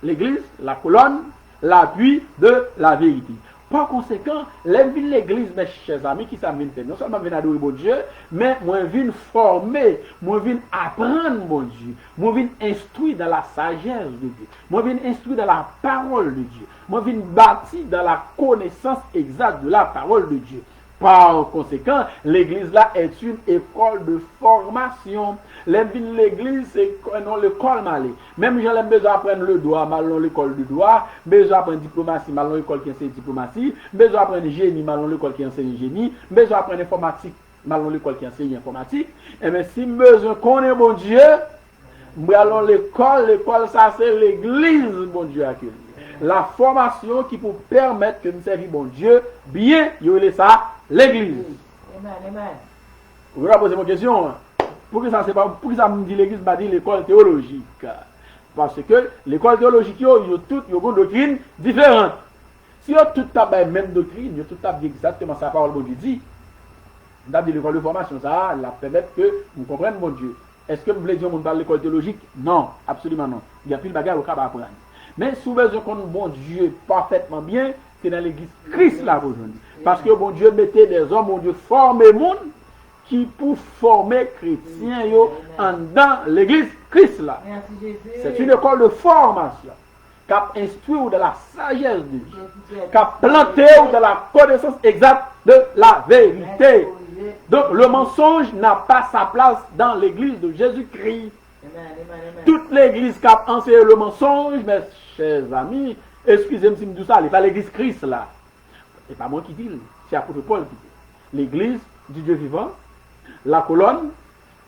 L'église, la colonne, l'appui de la vérité. Par conséquent, l'église, mes chers amis, qui ça vient faire, non seulement vient adorer mon Dieu, mais moi vient former, moi vient apprendre mon Dieu, moi vient instruire dans la sagesse de Dieu, moi vient instruire dans la parole de Dieu, moi vient bâtir dans la connaissance exacte de la parole de Dieu. Par conséquent, l'église là est une école de formation. L'église, c'est l'école malée. Même j'ai besoin d'apprendre le droit, mal dans l'école du droit, besoin d'apprendre diplomatie, mal dans l'école qui enseigne diplomatie, besoin d'apprendre génie, mal dans l'école qui enseigne génie, besoin d'apprendre informatique, mal dans l'école qui enseigne informatique. Et bien, si besoin connaît mon Dieu, allons l'école ça c'est l'église, mon Dieu accueilli. La formation qui peut permettre que nous servions mon Dieu bien, il y a ça, l'église. Amen, amen. Vous pouvez poser mon question. Pour que ça me dit l'église, m'a dit l'école théologique. Parce que l'école théologique, il y a une doctrine différente. Si vous avez toute la même doctrine, vous avez tout à exactement sa parole de Dieu dit. Dans l'école de formation, ça la permet que nous comprenions mon Dieu. Est-ce que vous voulez dire qu'on parle de l'école théologique? Non, absolument non. Il y a plus de bagarre au cas d'apprendre. Mais si vous voulez qu'on bon Dieu parfaitement bien, c'est dans l'église Christ là aujourd'hui. Parce que bon Dieu mettait des hommes, bon Dieu formait le monde qui pour former chrétiens dans l'église Christ là. C'est une école de formation qui a instruit de la sagesse de Dieu, qui a planté de la connaissance exacte de la vérité. Donc le mensonge n'a pas sa place dans l'église de Jésus-Christ. Toute l'église qui a enseigné le mensonge, mes chers amis, excusez-moi si je dis ça, c'est pas l'église Christ là. C'est pas moi qui dis, c'est l'apôtre Paul qui dit. L'église du Dieu vivant, la colonne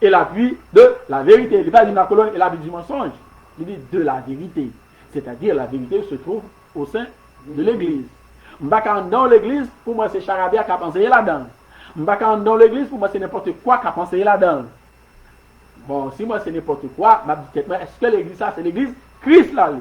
et l'appui de la vérité. Il n'est pas dit la colonne et l'appui du mensonge. Il dit de la vérité. C'est-à-dire la vérité se trouve au sein de l'église. Dans l'église, pour moi c'est charabia qui a enseigné là-dedans. Dans l'église, pour moi c'est n'importe quoi qui a enseigné là-dedans. Bon, si moi c'est n'importe quoi, est-ce que l'église ça c'est l'église Christ là?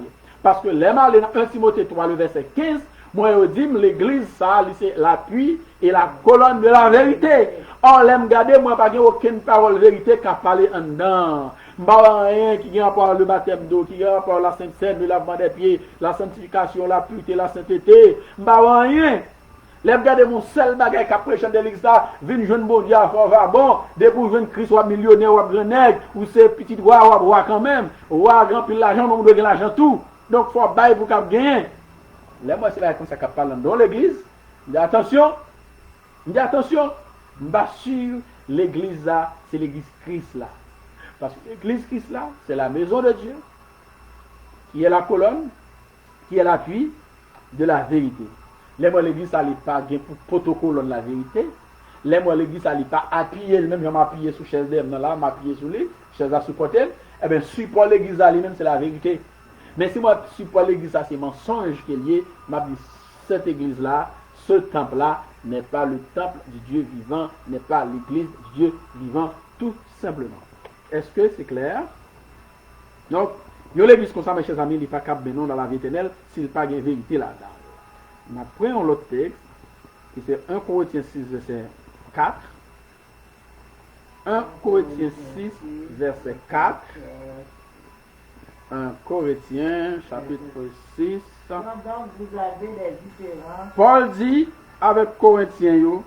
Parce que les mal dans 1 Timothée 3, le verset 15, moi je dis l'église ça c'est l'appui et la colonne de la vérité. Or, l'aime garder, moi pas aucune parole vérité qui a parlé en dedans. Pas rien qui a rapport le baptême d'eau, qui a rapport la sainte seine, le lavement des pieds, la sanctification, la pureté, la sainteté. Pas rien. Les regarder mon seul bagage qui a prêché de l'église là, vinn jeune bon Dieu à faire bon, dès pour jeune Christ ou millionnaire ou grand nègre ou c'est petit roi quand même, roi grand pile l'argent, on doit gagner l'argent tout. Donc faut bailler pour cap gagner. Là moi c'est là comme ça qu'a parlé dans l'église. Dis attention. M'ba sûr l'église là, c'est l'église Christ là. Parce que l'église Christ là, c'est la maison de Dieu qui est la colonne, qui est l'appui de la vérité. Les mots l'église ça n'est pas gain pour protocole de la vérité. Les mots l'église ça n'est pas appuyer même je m'appuyer sur chaise d'homme là, m'appuyer sur lui, chaise à supporter. Eh bien support l'église là lui-même c'est la vérité. Mais si moi support l'église ça c'est mensonge qui est lié, m'a dit cette église là, ce temple là n'est pas le temple du Dieu vivant, n'est pas l'église du Dieu vivant tout simplement. Est-ce que c'est clair? Donc, il y a l'église comme ça, mes chers amis, il n'est pas capable de dans la vie éternelle s'il n'y a pas de vérité là-dedans. On prend l'autre texte, qui c'est 1 Corinthiens 6, verset 4. 1 Corinthiens 6, verset 4. 1 Corinthiens, chapitre 6. Donc, vous avez des différences. Paul dit avec Corinthiens,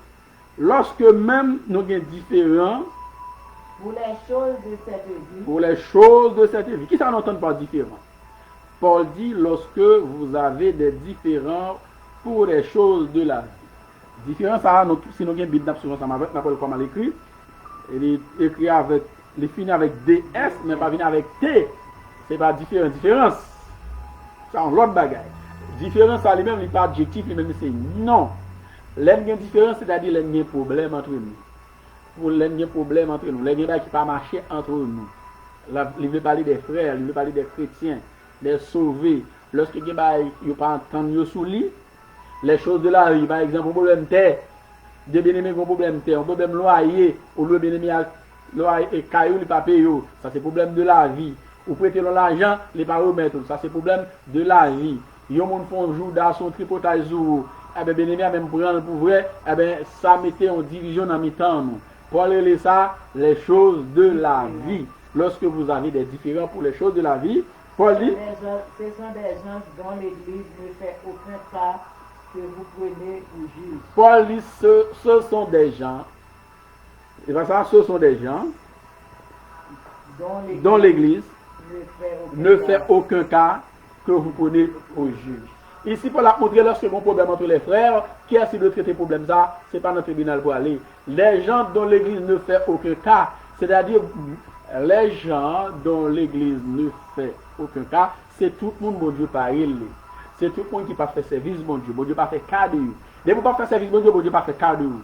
lorsque même nous avons différents, pour les choses de cette vie. Pour les choses de cette vie. Qui ça n'entend pas différent? Paul dit lorsque vous avez des différents pour les choses de la vie. Différent, ça, si nous avons une Bible, souvent ça m'appelle comment l'écrit. Il est écrit avec, il finit avec DS, mais pas venu avec T. C'est pas différent. Différence, ça, on l'autre bagaille. Différence, ça, lui-même, il n'est pas adjectif, lui-même, c'est non. L'un de différence, c'est-à-dire l'un de problème entre nous. Pour les problèmes entre nous, les débats qui ne pas marcher entre nous. Il veut parler des frères, il veut parler des chrétiens, des sauvés. Lorsque il ne pas entendre sous lit, les choses de la vie, par exemple, un problème terre, des bien-aimés un problème terre, un problème loyer, ou le bien-aimé loyer et caillou, il pas payer, ça c'est problème de la vie. Ou prêter l'argent, les pas remettre, ça c'est problème de la vie. Yon moun font jour dans son tripotage jour, eh bien bien-aimé même prendre pour vrai, eh bien ça mettait en division dans mi-temps nous. Pour aller ça, les choses de la vie. Lorsque vous avez des différends pour les choses de la vie, Paul dit, ce sont des gens dont l'Église ne fait aucun cas que vous prenez au juge. Paul dit, ce sont des gens, et bien ça, ce sont des gens dont l'Église ne fait aucun cas que vous prenez au juge. Ici, pour la montrer, lorsque mon problème entre les frères, qui a essayé de traiter le problème ça, ce n'est pas notre tribunal pour aller. Les gens dont l'Église ne fait aucun cas, c'est-à-dire les gens dont l'Église ne fait aucun cas, c'est tout le monde, mon Dieu, par il. C'est tout le monde qui pas fait service, mon Dieu pas fait cas de vous. Dès que vous ne pas faire service, mon Dieu pas fait cas de vous.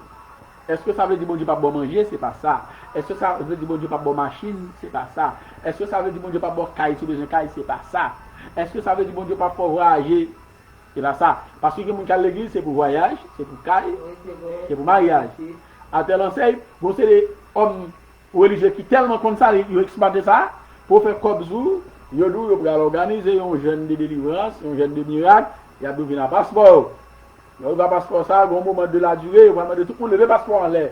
Est-ce que ça veut dire mon Dieu pas bon manger? C'est pas ça. Est-ce que ça veut dire mon Dieu pas bon machine? C'est pas ça. Est-ce que ça veut dire mon Dieu pas bon caille sur besoin caille? C'est pas ça. Est-ce que ça veut dire mon Dieu pas pour voyager? C'est pas ça. Parce que mon cas l'église, c'est pour voyage, c'est pour caille, c'est pour mariage. À tel enseigne, vous c'est des hommes religieux qui tellement comme ça, ils exploitent ça pour faire comme vous. Ils ont organiser un jeûne de délivrance, un jeûne de miracle, il y a besoin d'un passeport. Il y a un passeport, ça, au moment de la durée, il va demander tout le monde le passeport en l'air.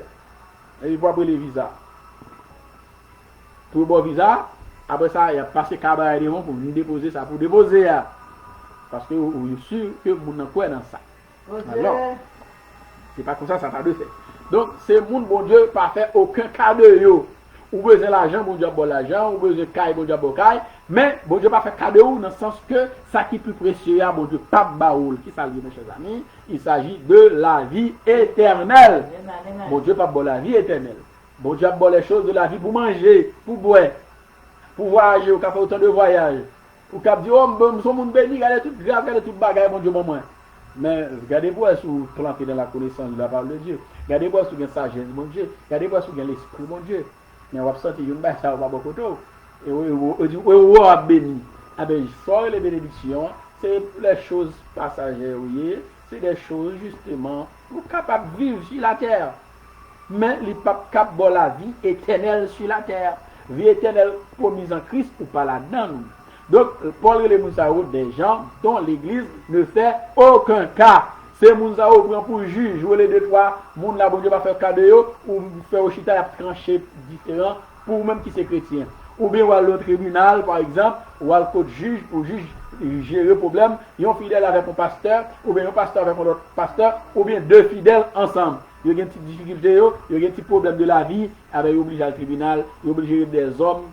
Et il va prendre les visas. Pour le bon visa, après ça, il y a passé cabaret pour nous déposer ça, pour déposer. Parce que vous êtes sûr que vous n'avez pas dans ça. Alors, c'est pas comme ça t'a de fait. Donc, c'est mon bon Dieu, pas fait aucun cas de yo. Ou besoin l'argent, bon Dieu bon l'argent, ou besoin caille, bon Dieu bon caille. Mais bon Dieu pas fait cas de vous dans le sens que ça qui est plus précieux, bon Dieu pas baoul. Qui s'agit, mes chers amis? Il s'agit de la vie éternelle. Bon Dieu pas bon la vie éternelle. Bon Dieu bon les choses de la vie pour manger, pour boire, pour voyager, ou faire autant de voyages. Ou cap dit, oh, son monde béni, regardez tout grave, regardez tout bagaille, mon Dieu, mon moins. Mais regardez-vous si vous plantez dans la connaissance de la parole de Dieu. Regardez-vous si vous avez sagesse, mon Dieu. Regardez-vous si vous avez l'esprit, mon Dieu. Mais on va sentir une bête, ça va beaucoup trop. Et vous avez béni. Ah ben, sort les bénédictions, c'est les choses passagères, oui. C'est des choses, justement, vous êtes capable de vivre sur la terre. Mais les papes cap de la vie éternelle sur la terre. Vie éternelle promise en Christ ou pas là-dedans. Donc, Paul et les Moussao, des gens dont l'Église ne fait aucun cas. C'est Moussao prend pour juge, ou les deux trois, moun la bon Dieu va faire cas de eux, ou faire au chita y tranché différent pour même qui c'est chrétien. Ou bien ou à l'autre tribunal, par exemple, ou à l'autre juge pour juge gérer le problème, un fidèle avec un pasteur, ou bien un pasteur avec un autre pasteur, ou bien deux fidèles ensemble. Il y a une petite difficulté, il y a un petit problème de la vie, avec obligé au tribunal, il obligé des hommes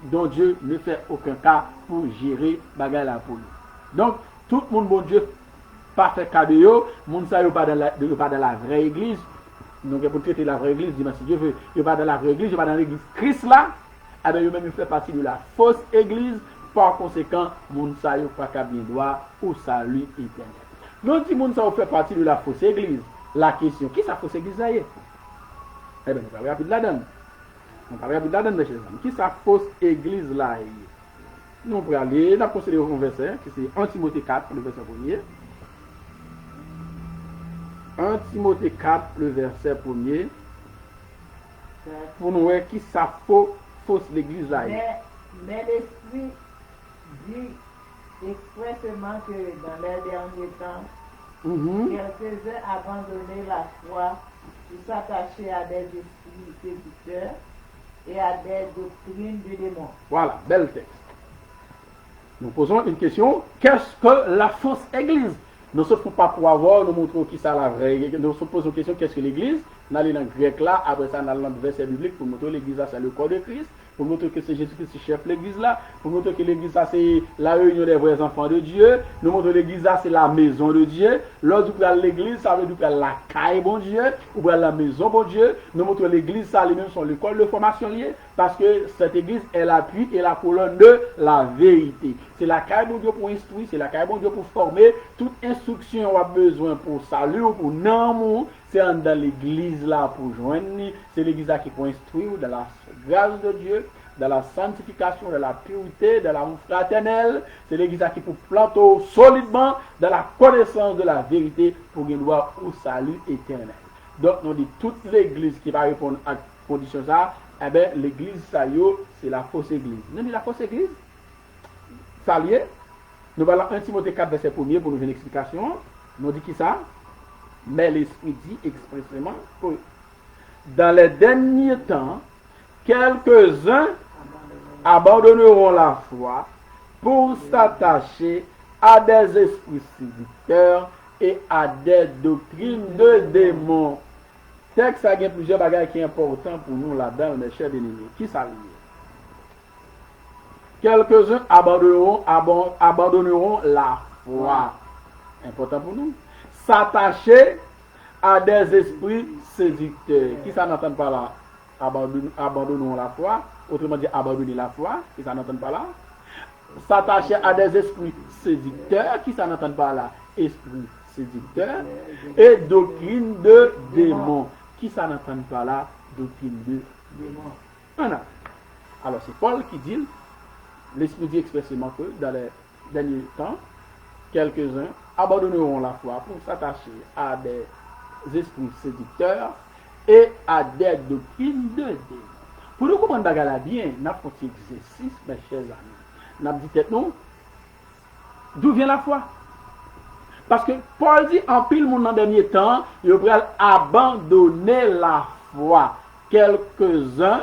dont Dieu ne fait aucun cas pour gérer bagarre la pour lui. Donc, tout le monde, bon Dieu, pas fait cas de eux, moun sa yo pas dans la vraie église. Donc, pour traiter la vraie église, dis-moi si Dieu veut, il pas dans la vraie église, il pas dans l'église Christ là, eh bien, eux-mêmes, ils font partie de la fausse église. Par conséquent, moun sa yo pas qu'à bien droit au salut éternel. Donc, si moun sa yo fait partie de la fausse église, la question, qui sa fausse église là? Eh bien, nous parlons rapide là-dedans. On parle rapide là-dedans, mes chers amis. Qui sa fausse église là? Nous allons aller, nous allons considérer un verset, qui c'est 1 Timothée 4, le verset 1er. 1 Timothée 4, le verset 1er. Pour nous voir qui sa fausse l'église là. Mais l'Esprit dit expressément que dans les derniers temps, quelques-uns abandonnaient la foi pour s'attacher à des esprits séducteurs et à des doctrines de démons. Voilà, bel texte. Nous posons une question, qu'est-ce que la fausse église? Nous ne sommes pas pour avoir, nous montrons qui ça la vraie. Nous posons une question, qu'est-ce que l'église? Nous allons dans le grec là, après ça, nous allons dans le verset biblique pour montrer l'église là, c'est le corps de Christ. Pour montrer que c'est Jésus-Christ qui chef l'église là, pour montrer que l'église là c'est la réunion des vrais enfants de Dieu, nous montrons que l'église là c'est la maison de Dieu. Lorsque vous prenez l'église, ça veut dire que la caille bon Dieu, ou bien la maison bon Dieu. Nous montrons que l'église ça lui-même sont l'école de formation liée, parce que cette église est l'appui et la colonne de la vérité. C'est la caille bon Dieu pour instruire, c'est la caille bon Dieu pour former. Toute instruction on a besoin pour salut ou pour non, c'est dans l'église là pour joindre. C'est l'église là qui peut instruire dans la grâce de Dieu, dans la sanctification, dans la pureté, dans l'amour fraternel. C'est l'église qui peut planter solidement dans la connaissance de la vérité pour qu'il voit au salut éternel. Donc, nous dit toute l'église qui va répondre à condition ça, eh bien, l'église ça c'est la fausse église. Nous dit la fausse église, ça lié. Nous allons 1 Timothée 4, verset 1er pour nous faire une explication. Nous dit qui ça? Mais l'Esprit dit expressément que dans les derniers temps, quelques-uns abandonneront la foi pour s'attacher à des esprits séducteurs et à des doctrines de démons. Texte a plusieurs bagages qui sont importants pour nous là-dedans, mes chers bien-aimés. Qui ça lié? Quelques-uns abandonneront la foi. Important pour nous. S'attacher à des esprits séducteurs. Qui ça n'entend pas là? Abandonnons la foi. Autrement dit, abandonner la foi. Qui ça n'entend pas là? S'attacher à des esprits séducteurs. Qui ça n'entend pas là? Esprits séducteurs. Et doctrine de démons. Qui ça n'entend pas là? Doctrine de démons. Voilà. Alors c'est Paul qui dit, l'Esprit dit expressément que dans les derniers temps, quelques-uns abandonneront la foi pour s'attacher à des esprits séducteurs et à des doctrines de démons. Pour nous comprendre bagala bien, nous avons fait exercice, mes chers amis. Nous avons dit tête nous, d'où vient la foi? Parce que Paul dit en pile mon dans dernier temps, il va abandonner la foi. Quelques-uns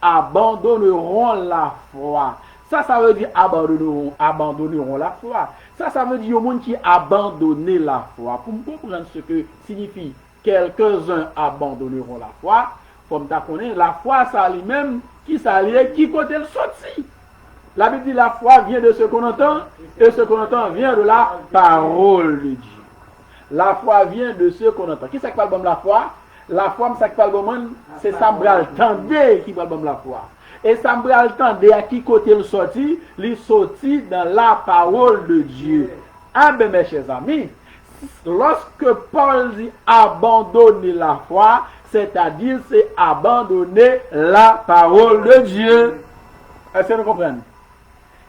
abandonneront la foi. Ça veut dire abandonneront la foi. Ça veut dire au monde qui abandonner la foi. Pour comprendre ce que signifie quelques-uns abandonneront la foi, comme tu connais, la foi, ça lui-même, qui côté le sorti. La Bible dit la foi vient de ce qu'on entend, et ce qu'on entend vient de la parole de Dieu. La foi vient de ce qu'on entend. Qui c'est qui parle de la foi? La foi, c'est Sambral Tandé qui parle de la foi. Et Sambral Tandé, à qui côté le sorti? Il sorti dans la parole de Dieu. Ah ben mes chers amis, lorsque Paul dit abandonner la foi, c'est-à-dire c'est abandonner la parole de Dieu. Est-ce que vous comprenez?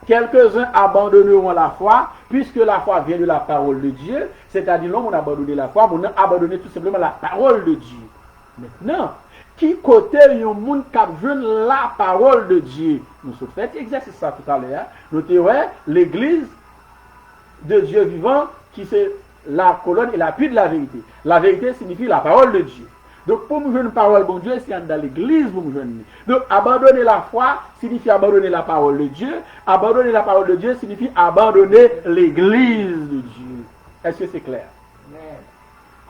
Quelques-uns abandonneront la foi, puisque la foi vient de la parole de Dieu, c'est-à-dire l'homme a abandonné la foi, on a abandonné tout simplement la parole de Dieu. Maintenant, qui côté un monde qui a vu la parole de Dieu? Nous avons fait exercice ça tout à l'heure. Nous avons l'église de Dieu vivant qui c'est la colonne et l'appui de la vérité. La vérité signifie la parole de Dieu. Donc, pour me joindre parole, bon Dieu, c'est dans l'église pour me joindre. Donc, abandonner la foi signifie abandonner la parole de Dieu. Abandonner la parole de Dieu signifie abandonner l'église de Dieu. Est-ce que c'est clair? Amen.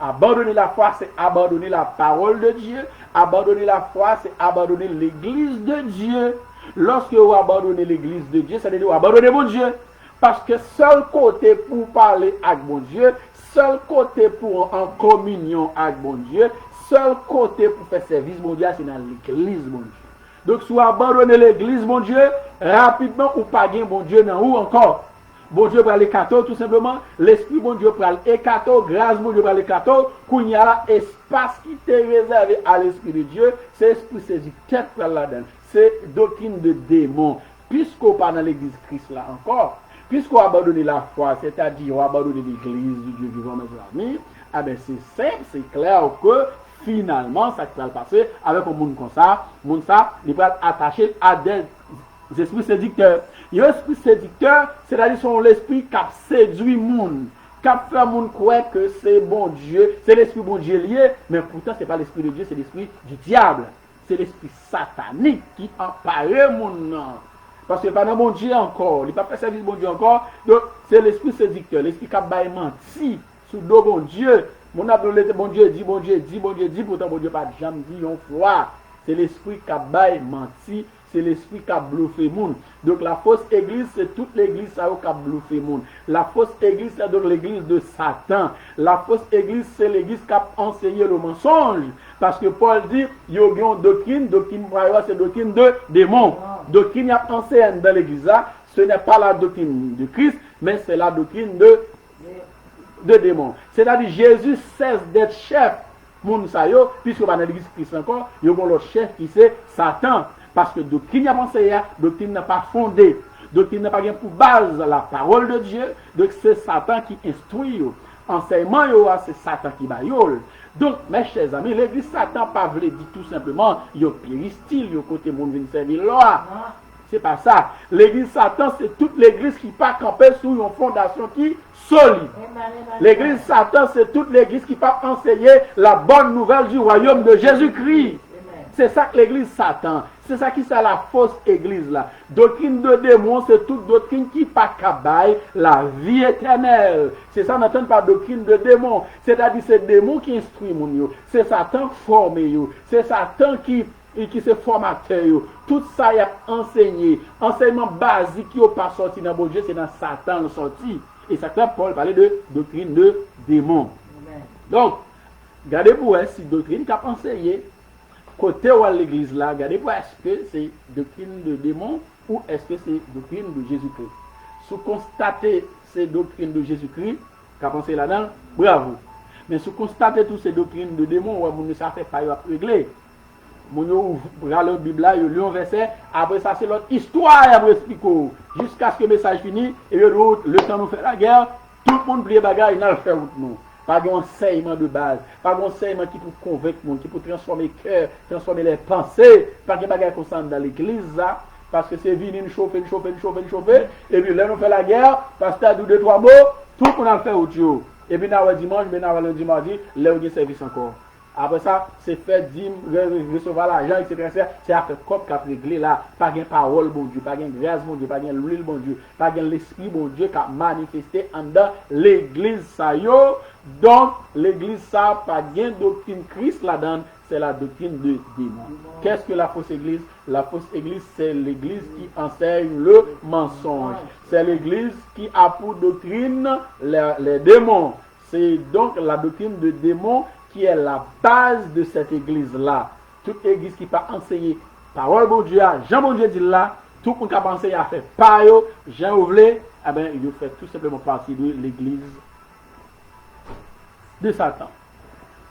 Abandonner la foi, c'est abandonner la parole de Dieu. Abandonner la foi, c'est abandonner l'église de Dieu. Lorsque vous abandonnez l'église de Dieu, ça veut dire abandonner mon Dieu. Parce que seul côté pour parler avec mon Dieu, seul côté pour en communion avec mon Dieu, seul côté pour faire service mon Dieu, c'est dans l'église mon Dieu. Donc si vous abandonnez l'église mon Dieu, rapidement ou pas gain mon Dieu dans où encore. Bon Dieu pour l'écato tout simplement, l'esprit bon Dieu pour l'écato, grâce bon Dieu pour l'écato, qu'il y a l'espace qui est réservé à l'esprit de Dieu, c'est l'esprit séducteur pour là-dedans. C'est doctrine de démon. Puisqu'on pas dans l'église Christ là encore, puisqu'on a abandonné la foi, c'est-à-dire on a abandonné l'église du Dieu vivant, mes amis, eh bien c'est simple, c'est clair que finalement, ça va passer avec un monde comme ça, il va être attaché à des esprits séducteurs. L'esprit séducteur, c'est-à-dire son l'esprit qui a séduit le monde, qui a fait le monde croire que c'est bon Dieu, c'est l'esprit bon Dieu lié, mais pourtant ce n'est pas l'esprit de Dieu, c'est l'esprit du diable. C'est l'esprit satanique qui empare le monde. Parce que pas dans bon Dieu encore, il n'a pas fait service bon Dieu encore. Donc c'est l'esprit séducteur, l'esprit qui a menti sous dos bon Dieu. Mon abdolé bon Dieu dit, bon Dieu dit, bon Dieu dit, pourtant bon Dieu pas jamais dit on foi. C'est l'esprit qui a menti, c'est l'esprit qui a bluffé le monde. Donc la fausse église, c'est toute l'église qui a bluffé le monde. La fausse église, c'est donc l'église de Satan. La fausse église, c'est l'église qui a enseigné le mensonge. Parce que Paul dit, il y a une doctrine c'est doctrine de démon. Doctrine a enseigné dans l'église là, ce n'est pas la doctrine de Christ, mais c'est la doctrine de démon. C'est-à-dire Jésus cesse d'être chef. Moun sa yo, puisque dans l'église Christ encore, il y a l'autre chef qui c'est Satan. Parce que doctrine a enseigné, doctrine n'a pas fondé. Doctrine n'a pas bien pour base la parole de Dieu. Donc c'est Satan qui instruit. Enseignement, c'est Satan qui baillole. Donc, mes chers amis, l'église Satan pas voulu dire tout simplement, yo péristyle, yo côté moun vient servir loi. C'est pas ça. L'église Satan, c'est toute l'église qui pas campée sous une fondation qui solide. L'église Satan, c'est toute l'église qui pas enseigner la bonne nouvelle du royaume de Jésus-Christ. C'est ça que l'église Satan. C'est ça qui c'est la fausse église là. Doctrine de démon, c'est toute doctrine qui pas cabaye la vie éternelle. C'est ça, on n'entend pas doctrine de démon. C'est-à-dire c'est démon qui instruit mon yo. C'est Satan formé yo. C'est Satan qui se formateur yo. Tout ça y a enseigné. Enseignement basique qui n'a pas sorti dans bon Dieu, c'est dans Satan le sorti. Et ça Paul parlait de doctrine de démon. Amen. Donc, regardez pour si doctrine qui a enseigné. Côté où l'église là, regardez pour est-ce que c'est doctrine de démon ou est-ce que c'est doctrine de Jésus-Christ. Si vous constatez ces doctrines de Jésus-Christ, qu'a pensé là-dedans, bravo. Mais si vous constatez toutes ces doctrines de démon, vous ne savez pas régler. Vous ouvrez la Bible là, vous lisez un verset, après ça c'est l'autre histoire à vous expliquer. Jusqu'à ce que le message finisse, et le temps nous fait la guerre, tout le monde prie bagarre, il n'a le fait route nous. Pas d'enseignement de base, pas d'enseignement qui peut convaincre le monde, qui peut transformer le cœur, transformer les pensées, pas de bagaille qu'on sent dans l'église là, parce que c'est venir nous chauffer, et puis là nous fait la guerre, parce que t'as deux, trois mots, tout le monde a fait autre chose. Et puis nous dimanche, mais nous lundi, mardi, là on a service encore. Après ça, c'est fait dîme, recevoir l'argent, etc. C'est à faire comme qu'a réglé là. Pas de parole, bon Dieu, pas de grâce, bon Dieu, pas de l'huile, bon Dieu, pas de l'esprit, bon Dieu, qui a manifesté en dans l'église ça yo. Donc, l'église ça, pas de doctrine Christ là-dedans, c'est la doctrine de démon. Qu'est-ce que la fausse église? La fausse église, c'est l'église qui enseigne le mensonge. C'est l'église qui a pour doctrine les démons. C'est donc la doctrine de démon qui est la base de cette église-là. Toute église qui peut enseigner parole bon Dieu, Jean bon Dieu dit là, tout le monde qui a enseigné à faire pareil, Jean Ouvlé, eh bien, il fait tout simplement partie de l'église de Satan.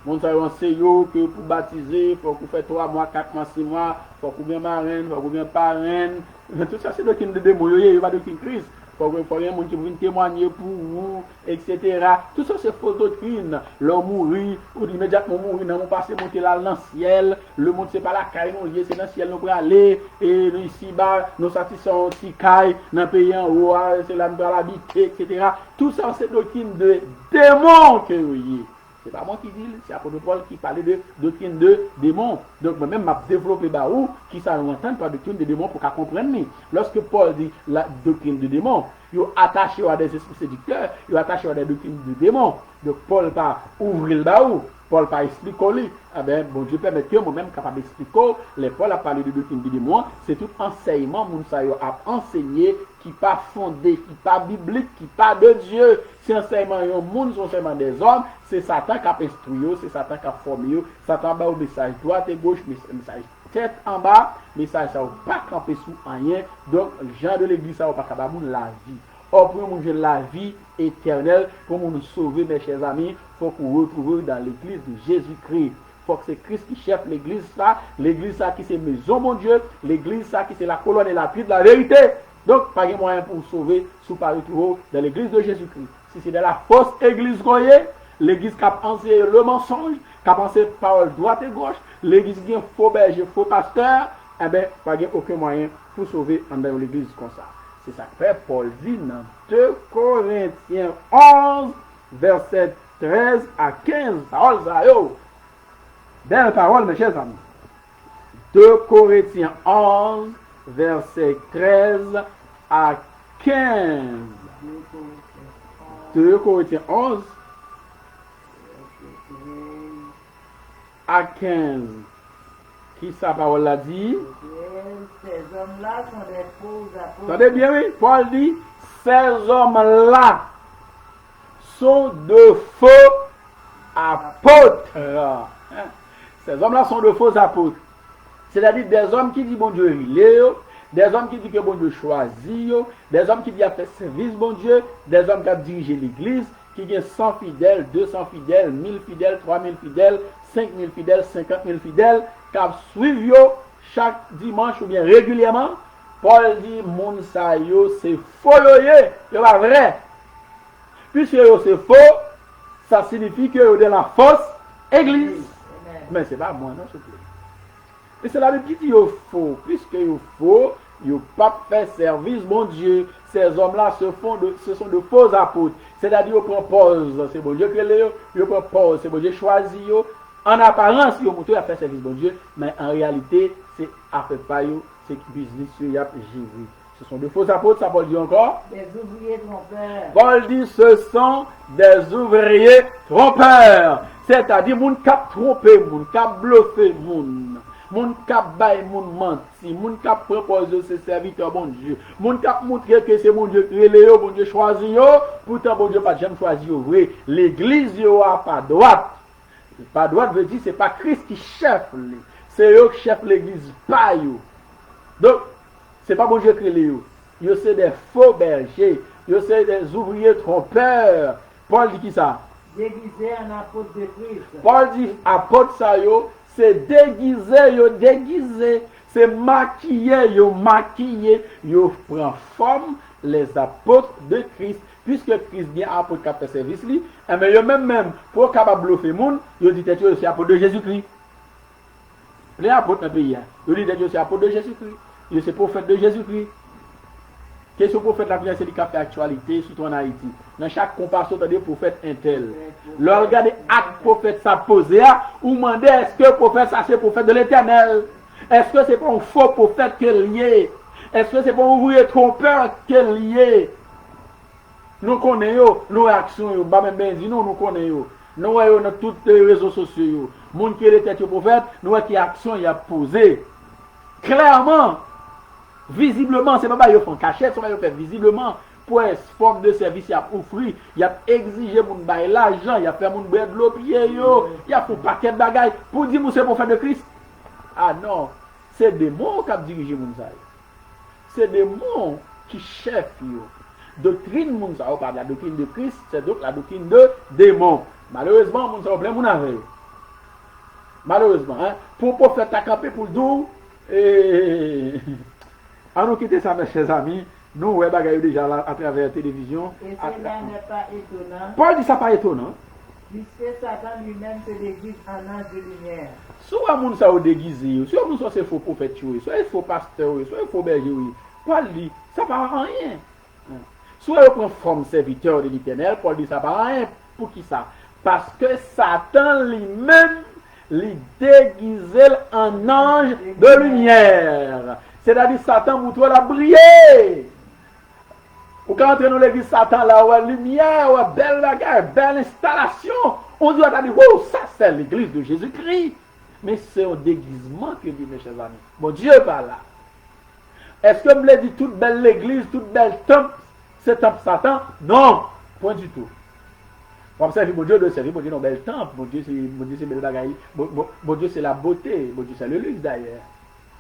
Mon ça enseigne que pour baptiser, il faut qu'on fasse 3 mois, 4 mois, 6 mois, il faut qu'on bien marraine, il faut qu'on bien parraine. Tout ça, c'est doctrine de démon, il n'y a pas de doctrine Christ. Il faut rien qui vienne témoigner pour vous, etc. Tout ça, c'est fausse doctrine. L'homme mourit, ou immédiatement mourir, dans mon passé, monter là dans le ciel. Le monde, c'est pas la caille, non, c'est dans le ciel, nous pouvons aller. Et ici, bas, nous satisfaisons aussi caille, dans le pays en haut, c'est là, nous pouvons l'habiter, etc. Tout ça, c'est doctrine de démon que vous voyez. C'est pas moi qui dis, c'est l'apôtre Paul qui parlait de doctrine de démons. Donc moi-même, m'a développé où qui ça entend par doctrine de démons pour qu'à comprendre. Lorsque Paul dit la doctrine de démons, il est attaché à des esprits séducteurs, il est attaché à des doctrines de démons. Donc Paul pas ouvrir le baou, Paul pas expliquer. Ah ben, bon Dieu permet que moi-même capable d'expliquer. Les Paul a parlé de doctrine de démons, c'est tout enseignement moun sa yo a enseigné qui pas fondé, qui pas biblique, qui pas de Dieu. C'est enseignement yon moun, c'est enseignement des hommes, c'est Satan qui a instruit, c'est Satan qui a formé, Satan ba au message droite et gauche, message tête en bas, message ça pas camper sous rien. Donc gens de l'église ça pas capable moun la vie. Or pour moun la vie éternelle, pour nous sauver mes chers amis, faut qu'on retrouve dans l'église de Jésus-Christ. Faut que c'est Christ qui chef l'église ça qui c'est maison mon Dieu, l'église ça qui c'est la colonne et la pierre de la vérité. Donc pas de moyen pour sauver sous pas retrouver dans l'église de Jésus-Christ. Si c'est dans la fausse église croyée, l'église qui a enseigné le mensonge, qui a pensé parole droite et gauche, l'église qui a faux berger, faux pasteur, eh bien, pas de aucun moyen pour sauver dans l'église comme ça. C'est ça que fait Paul dit dans 2 Corinthiens 11, verset 13 à 15. Parole ça, yo. Belle parole, mes chers amis. 2 Corinthiens 11, verset 13 à 15. 2 Corinthiens 11 à 15. Qui sa parole l'a dit? Ces hommes-là sont des faux apôtres. Attendez bien, oui. Paul dit, ces hommes-là sont de faux apôtres. Ces hommes-là sont de faux apôtres. C'est-à-dire des hommes qui disent bon Dieu relé, des hommes qui disent que bon Dieu choisit, des hommes qui disent faire service bon Dieu, des hommes qui ont dirigé l'église, qui ont 100 fidèles, 200 fidèles, 1000 fidèles, 3000 fidèles, 5000 fidèles, 50 000 fidèles, qui suivent chaque dimanche ou bien régulièrement. Paul dit, moun sa yo, c'est faux, c'est pas vrai. Puisque c'est faux, ça signifie que vous êtes dans la fausse église. Mais c'est pas moi, non, s'il vous plaît. Et c'est la Bible qui dit qu'il faut, puisque il faut, il ne pas faire service, mon Dieu. Ces hommes-là ce sont de faux apôtres. C'est-à-dire qu'ils proposent, c'est bon Dieu qui les ils proposent, c'est bon Dieu choisi. En apparence, ils ont montré à faire service, bon Dieu, mais en réalité, c'est à faire pas, c'est business, il y a Jésus. Ce sont de faux apôtres, ça Paul dit encore. Des ouvriers trompeurs. Paul dit ce sont des ouvriers trompeurs. C'est-à-dire, moun kap tromper, moun kap bluffer, moun kap bay, moun menti, moun kap proposer ses serviteurs, bon Dieu. Moun kap montrer que c'est mon Dieu créé, bon Dieu choisi, pourtant bon Dieu pas jamais choisi, vrai. L'église yo a pas droite. Pas droite veut dire c'est pas Christ qui chef, c'est eux qui chef l'église, pas yo. Donc, c'est pas bon Dieu créé, yo c'est des faux bergers, yo c'est des ouvriers trompeurs. Paul dit qui ça? Déguisé en apôtre de Christ. Paul dit apôtre ça yo, c'est déguisé, c'est maquillé, yo prend forme les apôtres de Christ. Puisque Christ vient apôtre qui a fait service li, mais yo même pour capable bluffer moun, yo dit que c'est apôtre de Jésus-Christ. Les apôtres dans le pays, yo dit que c'est apôtre de Jésus-Christ. Yo c'est prophète de Jésus-Christ. Question prophète la prière c'est qui fait actualité surtout en Haïti. Dans chaque comparaison des prophètes intel. Leur regarder acte prophète ça posé ou demander est-ce que prophète ça c'est prophète de l'Éternel? Est-ce que c'est pas un faux prophète qui est lié? Est-ce que c'est pas un ouvrier trompeur qui est lié? Nous connaissons nos actions, bah même ben dit nous connaissons. Nous voyons dans tous les réseaux sociaux. Monde qui est tête prophète, nous voyons qui action il a posé. Clairement, visiblement, c'est pas ils font cachette, c'est pas ils font visiblement pour une forme de service, il a offert, il a exigé mon bail l'argent, il a fait mon bread de l'eau pied, il a fait un paquet de bagailles pour dire que c'est prophète de Christ. Ah non, c'est des mots qui ont dirigé mon zaï. C'est des mots qui chef yo. Doctrine mon zaï, on parle de la doctrine de Christ, c'est donc la doctrine de démon. Malheureusement, mon zaï, plein mon avec. Malheureusement, hein, pour prophète à camper pour nous, et à nous quitter ça, mes chers amis, nous, ouais, bagaille déjà là, à travers la télévision. Et cela n'est pas étonnant. Paul dit ça pas étonnant. Puisque Satan lui-même se déguise en ange de lumière. Soit moun ça ou déguisé, soit moun ça c'est faux prophète, soit faux pasteur, soit faux berger. Paul dit ça pas rien. Soit il prend forme serviteur de l'Éternel, Paul dit ça pas rien. Pour qui ça? Parce que Satan lui-même lui déguisait en ange de lumière. C'est-à-dire Satan pour toi l'a brillé. Ou quand entrer dans l'église Satan là, ouais, lumière, ouais, belle bagarre, belle installation. On doit dire, oh, ça c'est l'église de Jésus-Christ. Mais c'est un déguisement que dit, mes chers amis. Bon Dieu par là. Est-ce que me l'a dit toute belle l'église, toute belle temple, c'est temple Satan? Non, point du tout. Pour observer mon Dieu de servir, mon Dieu dans bel temple, mon Dieu c'est belle bagaille, mon Dieu c'est la beauté, mon Dieu c'est le luxe d'ailleurs.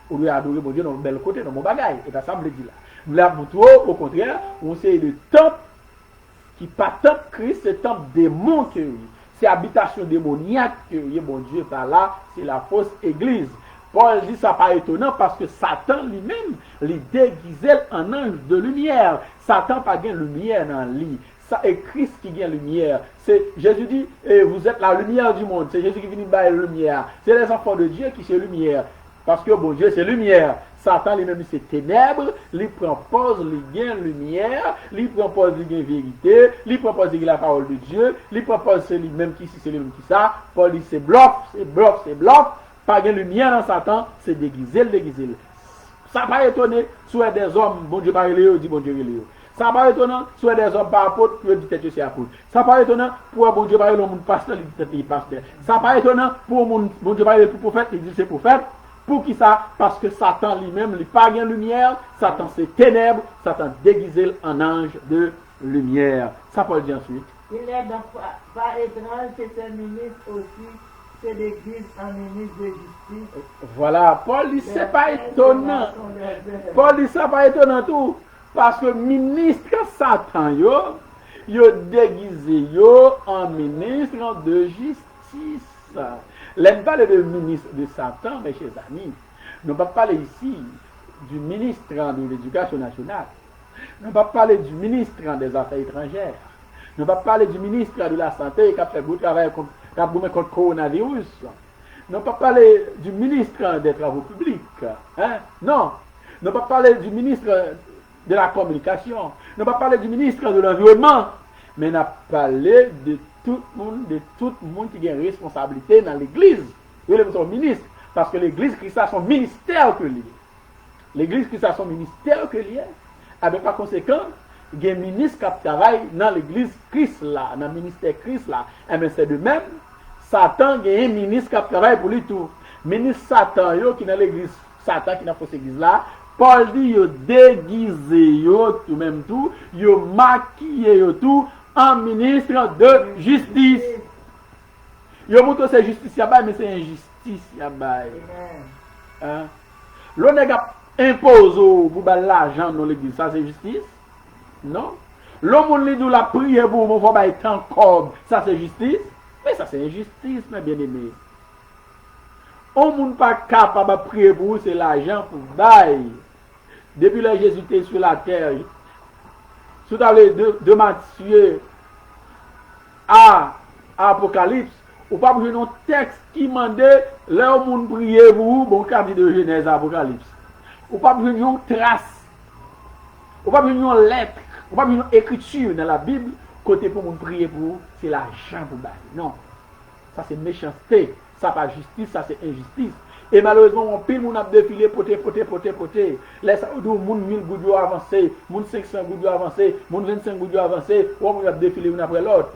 On lui a adoré mon Dieu dans le bel côté, dans mon bagaille. Et ça me le dit là. Là, pour toi, au contraire, on sait le temple qui pas temple Christ, c'est temple démon que c'est habitation démoniaque que mon Dieu par là, c'est la fausse église. Paul dit ça pas étonnant parce que Satan lui-même lui déguisait en ange de lumière. Satan pas gain lumière dans lui. Ça est Christ qui gagne lumière. C'est Jésus dit vous êtes la lumière du monde. C'est Jésus qui vient par la lumière. C'est les enfants de Dieu qui sont lumière. Parce que bon Dieu c'est lumière. Satan lui-même c'est ténèbres, il prend pause, il gagne lumière, il prend pause, il gagne vérité, il prend pause, il gagne la parole de Dieu, il prend pause, c'est lui-même qui c'est lui-même qui ça. Paul dit c'est bluff, c'est bluff, c'est bluff. Pas de lumière dans Satan, c'est déguisé. Ça pas étonné, soit des hommes, bon Dieu par Léo, dit bon Dieu Léo. Ça pas étonnant, soit des hommes par apôtre, qui dit tête c'est apôtre. Ça pas étonnant, pour bon Dieu par le monde pasteur, il dit tête pasteur. Ça pas étonnant, pour bon Dieu par le prophète, il dit c'est prophète. Pour qui ça? Parce que Satan lui-même, il pas de lumière, Satan c'est ténèbres, Satan déguisé en ange de lumière. Ça Paul dit ensuite. Il n'est donc pas étrange que ces ministres aussi c'est l'église en ministre de justice. Voilà, Paul dit c'est pas étonnant. Paul dit c'est pas étonnant tout. Parce que ministre Satan yo déguisé en ministre de justice. L'aime parler de ministre de Satan, mes chers amis. Nous ne pas parler ici du ministre de l'Éducation nationale. Nous ne pas parler du ministre des Affaires étrangères. Nous ne pas parler du ministre de la Santé qui a fait beaucoup de travail contre le coronavirus. Nous ne pas parler du ministre des Travaux publics. Hein? Non. Nous ne pas parler du ministre de la Communication. Nous ne pas parler du ministre de l'Environnement. Mais nous parler de tout le monde qui a une responsabilité dans l'église. Il est son ministre. Parce que l'église Christ a son ministère que lié. L'église Christ a son ministère que lié. Avec par conséquent, il y a un ministre qui travaille dans l'église Christ là, dans le ministère Christ là. Et bien c'est de même, Satan, il y a un ministre qui travaille pour lui tout. Ministre Satan, qui est dans l'église Satan, qui est dans cette église là, Paul dit, il déguisé, tout même tout, il maquillé tout en ministre de justice. Il montre c'est justice, mais c'est injustice. Hein? L'on a imposé pour l'argent dans l'église, ça c'est justice? Non. L'homme dit la prière pour mon frère est encore, ça c'est justice? Mais ça c'est injustice, mes bien-aimés. On ne peut pas capable de prier pour vous, c'est l'argent pour bailler. Depuis que Jésus était sur la terre, sous de Matthieu à Apocalypse, ou pas besoin d'un texte qui demandait là où on prier pour vous, bon cas de Genèse Apocalypse. Ou pas besoin d'une trace, ou pas besoin d'une lettre, ou pas besoin d'une écriture dans la Bible, côté pour mon prier pour vous, c'est l'argent pour bailler. Non, ça c'est méchanceté, ça pas justice, ça c'est injustice. Et malheureusement, on pile mon a défilé, poté. Laisse moun 1000 gouttes avancé, moun 500 gouttes avancé, moun 25 gouttes avancé, on a défilé une après l'autre.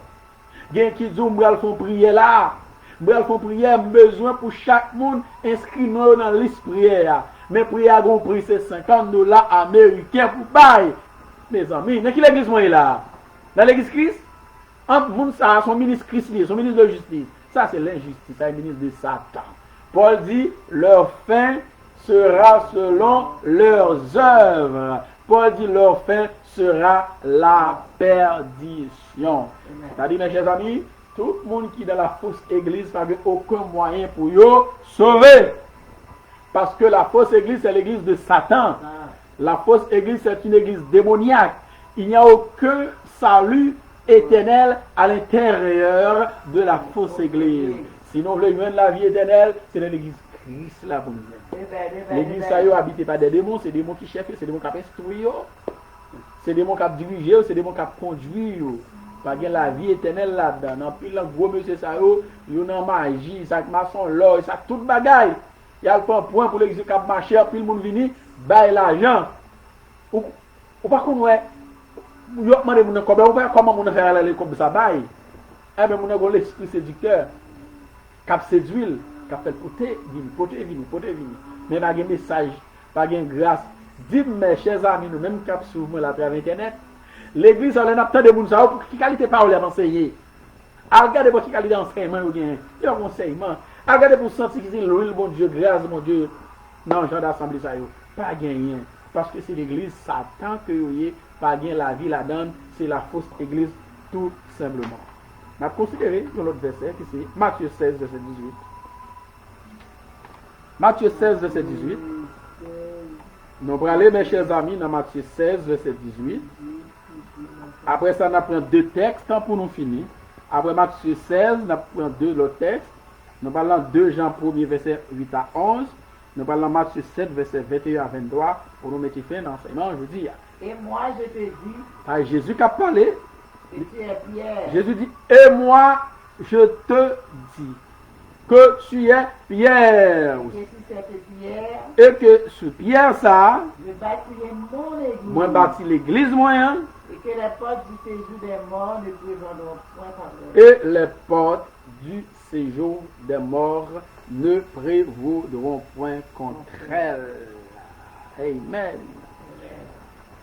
Gen qui dit, m'bral font prière là. M'bral font prière, besoin pour chaque monde inscrit dans la liste prière. Mais prière gon prix c'est $50 américains pour bail. Mes amis, dans qui l'église moi là? Dans l'église Christ? Entre moun ça son ministre Christ, son ministre de justice. Ça c'est l'injustice, c'est le ministre de Satan. Paul dit, leur fin sera selon leurs œuvres. Paul dit, leur fin sera la perdition. C'est-à-dire, mes chers amis, tout le monde qui est dans la fausse église n'a aucun moyen pour eux sauver. Parce que la fausse église, c'est l'église de Satan. La fausse église, c'est une église démoniaque. Il n'y a aucun salut éternel à l'intérieur de la fausse église. Sinon, vous voulez la vie éternelle, c'est l'église Christ là pour nous. L'église ça est habitée par des démons, c'est des démons qui chefent, c'est des démons qui instruisent, c'est des démons qui dirigent, c'est des démons qui conduisent. Pas de la vie éternelle là-dedans. En plus, le gros monsieur, ça y a une magie, ça maçon, l'or, ça tout bagaille. Il y a le point pour l'église qui a marché, puis le monde vini, bail l'argent. Ou pas qu'on ouais. Yo demandé mon comment mon faire aller comme ça bail. Eh ben mon l'esprit séducteur. Cap séduire, cap fait poter vini. Mais pas de message, pas de grâce. Dis-moi mes chers amis, nous même cap sur moi la travers internet. L'église on a tant de monde ça pour quelle qualité parole à enseigner. Regardez pour quelle qualité d'enseignement ou bien. Il y a un enseignement. Regardez pour sentir que c'est l'huile bon Dieu, grâce mon Dieu. Non, genre d'assemblée ça yo, pas gagner parce que c'est l'église Satan que vous pas gagner la vie la donne, c'est la fausse église tout simplement. On a considéré l'autre verset qui c'est Matthieu 16 verset 18. Matthieu 16 verset 18. Nous allons aller mes chers amis dans Matthieu 16 verset 18. Après ça, on apprend deux textes pour nous finir. Après Matthieu 16, on apprend deux autres textes. Nous parlons 2 Jean 1er verset 8 à 11. Nous parlons Matthieu 7 verset 21 à 23 pour nous mettre fin dans l'enseignement aujourd'hui. Et moi je te dis. Ah, Jésus qui a parlé. Et tu es Pierre. Jésus dit, et moi je te dis que tu es Pierre. Et sur cette pierre. Et que sur Pierre ça. Je bâtirai mon église. Moi bâti l'église moyen. Et que les portes du séjour des morts ne prévaudront point contre elle. Et les portes du séjour des morts ne prévaudront point contre elle. Amen.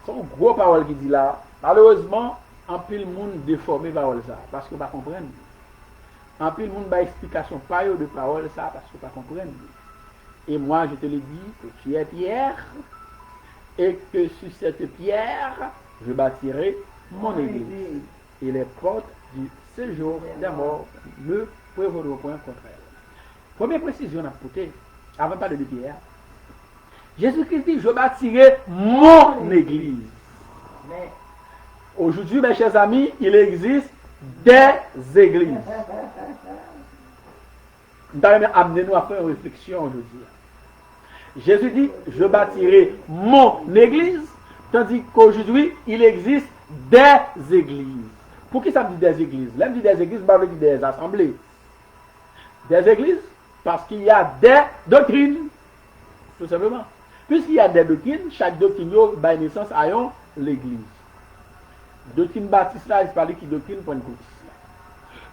C'est une grosse parole qui dit là. Malheureusement, en pile monde déformé parole ça parce que pas comprendre. En pile monde ba explication pas de parole ça parce que pas comprendre. Et moi je te le dis que tu es Pierre et que sur cette pierre je bâtirai mon église et les portes du séjour des morts ne prévaudront point contre elle. Première précision à apporter avant de parler de Pierre. Jésus-Christ dit je bâtirai mon église. Mais aujourd'hui, mes chers amis, il existe des églises. Nous allons amener nous à faire une réflexion aujourd'hui. Jésus dit, je bâtirai mon église, tandis qu'aujourd'hui, il existe des églises. Pour qui ça me dit des églises? Là, me dit des églises, je dit des assemblées. Des églises, parce qu'il y a des doctrines. Tout simplement. Puisqu'il y a des doctrines, chaque doctrine a naissance à l'église. Doctrine baptiste là, c'est pas lui qui doctrine pour une course.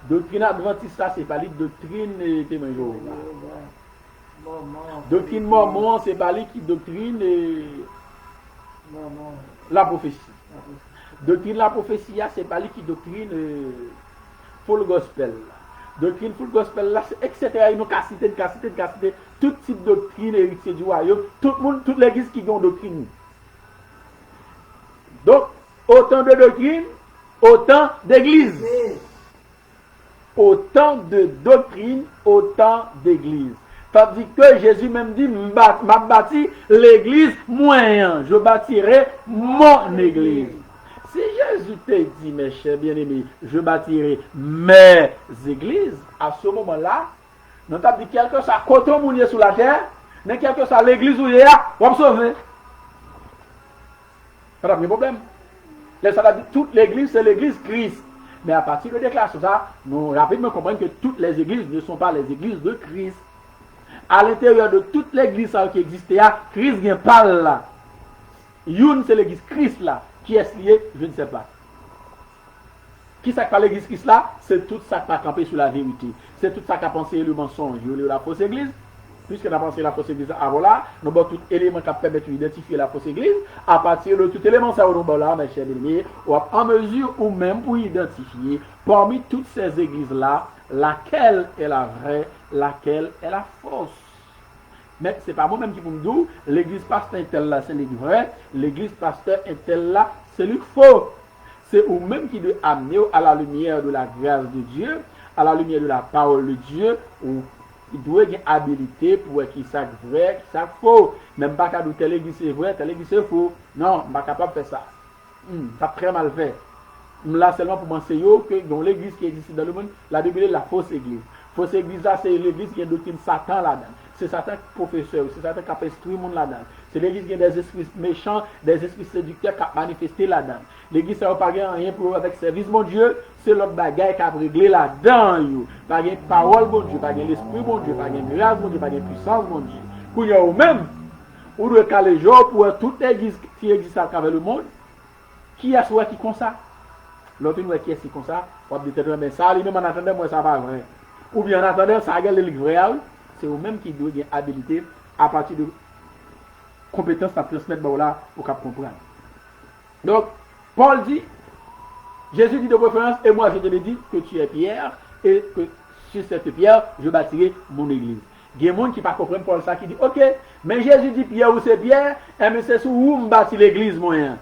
Doctrine adventiste là, c'est pas lui doctrine témoin Jéhovah. Doctrine mormon, c'est pas lui qui doctrine la prophétie. Doctrine la prophétie, c'est pas lui qui doctrine full gospel. Doctrine full gospel là, etc. Il nous cité, tout type de doctrine héritier du royaume, tout le monde, toute l'église qui ont doctrine. Donc, autant de doctrines, autant d'églises. Autant de doctrines, autant d'églises. Tandis que Jésus même dit, m'a bâti l'église moyen, je bâtirai mon église. Si Jésus te dit, mes chers bien-aimés, je bâtirai mes églises, à ce moment-là, nous avons dit quelque chose, quand on est sur la terre, mais quelque chose, l'église où il y a, on va sauver. Pas de problème. Toute l'église, c'est l'église Christ. Mais à partir de déclaration, ça, nous rapidement comprenons que toutes les églises ne sont pas les églises de Christ. À l'intérieur de toute l'église qui existait, Christ vient pas là. Une, c'est l'église Christ là. Qui est lié, je ne sais pas. Qui ça qui l'église Christ là? C'est tout ça qui a campé sur la vérité. C'est tout ça qui a pensé le mensonge, la fausse église. Puisque nous avons pensé la fausse église avant là, nous avons tout élément qui permet d'identifier la fausse église. À partir de tout élément, ça nous avons là, mes chers amis, en mesure ou même pour identifier parmi toutes ces églises-là, laquelle est la vraie, laquelle est la fausse. Mais ce n'est pas moi-même qui vous me dis, l'église pasteur est telle là, c'est l'église vraie, l'église pasteur est telle là, c'est le faux. C'est vous-même qui doit amener à la lumière de la grâce de Dieu, à la lumière de la parole de Dieu, ou il doit avoir une habilité pour qu'il soit vrai, qu'il soit faux. Même pas qu'à dire telle église c'est vrai, telle église c'est faux. Non, je ne suis pas capable de faire ça. Ça très mal fait. Là seulement pour m'enseigner que dans l'église qui existe dans le monde, la Bible est la fausse église. Fausse église là, c'est l'église qui a doctrine Satan là-dedans. C'est Satan professeur, c'est Satan qui a instruit le monde là-dedans. C'est l'église qui a des esprits méchants, des esprits séducteurs qui a manifesté là-dedans. L'église ça n'a pas rien pour avec service mon Dieu, c'est l'autre bagaille qui a réglé là-dedans. Pas de parole mon Dieu, pas de l'esprit mon Dieu, pas de grâce mon Dieu, pas de puissance mon Dieu. Pour vous même, vous devez caler jour pour toute église qui existe à travers le monde. Qui a souhaité qui comme ça? L'autre nous qui est comme ça, on va dire mais ça, lui-même en attendant moi ça va vrai. Ou bien en attendant ça a le livre réel, c'est vous-même qui doit avoir habilité à partir de compétences à transmettre là pour comprendre. Donc Paul dit, Jésus dit de préférence, et moi je te le dis que tu es Pierre et que sur cette pierre je bâtirai mon église. Il y a des gens qui ne comprennent pas Paul ça qui dit ok, mais Jésus dit Pierre ou c'est Pierre, et mais c'est sur où je bâtis l'église moyen.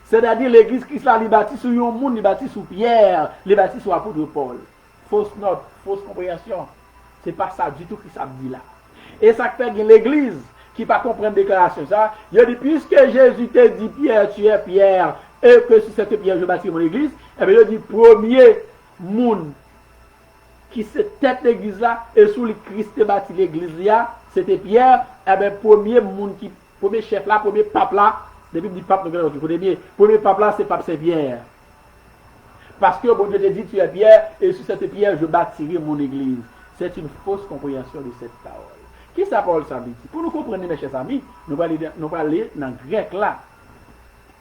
C'est-à-dire l'église Christ là, il bâtit sur un monde, il bâtit sur Pierre, il bâtit sur l'apôtre Paul. Fausse note, fausse compréhension. C'est pas ça du tout qui ça dit là. Et ça fait que l'église qui ne comprend pas déclaration ça, il dit puisque Jésus t'a dit Pierre, tu es Pierre, et que sur cette pierre je bâtis mon église, et bien il dit premier monde qui se tête l'église là, et sous le Christ bâti l'église là, c'était Pierre, et bien premier monde qui, premier chef là, premier pape là, depuis le pape, premier pape là, c'est pape Saint-Pierre. Parce que bon Dieu te dit, tu es Pierre, et sur cette pierre, je bâtirai mon église. C'est une fausse compréhension de cette parole. Qui ça parole ça veut dire? Pour nous comprendre, mes chers amis, nous allons aller dans le grec là.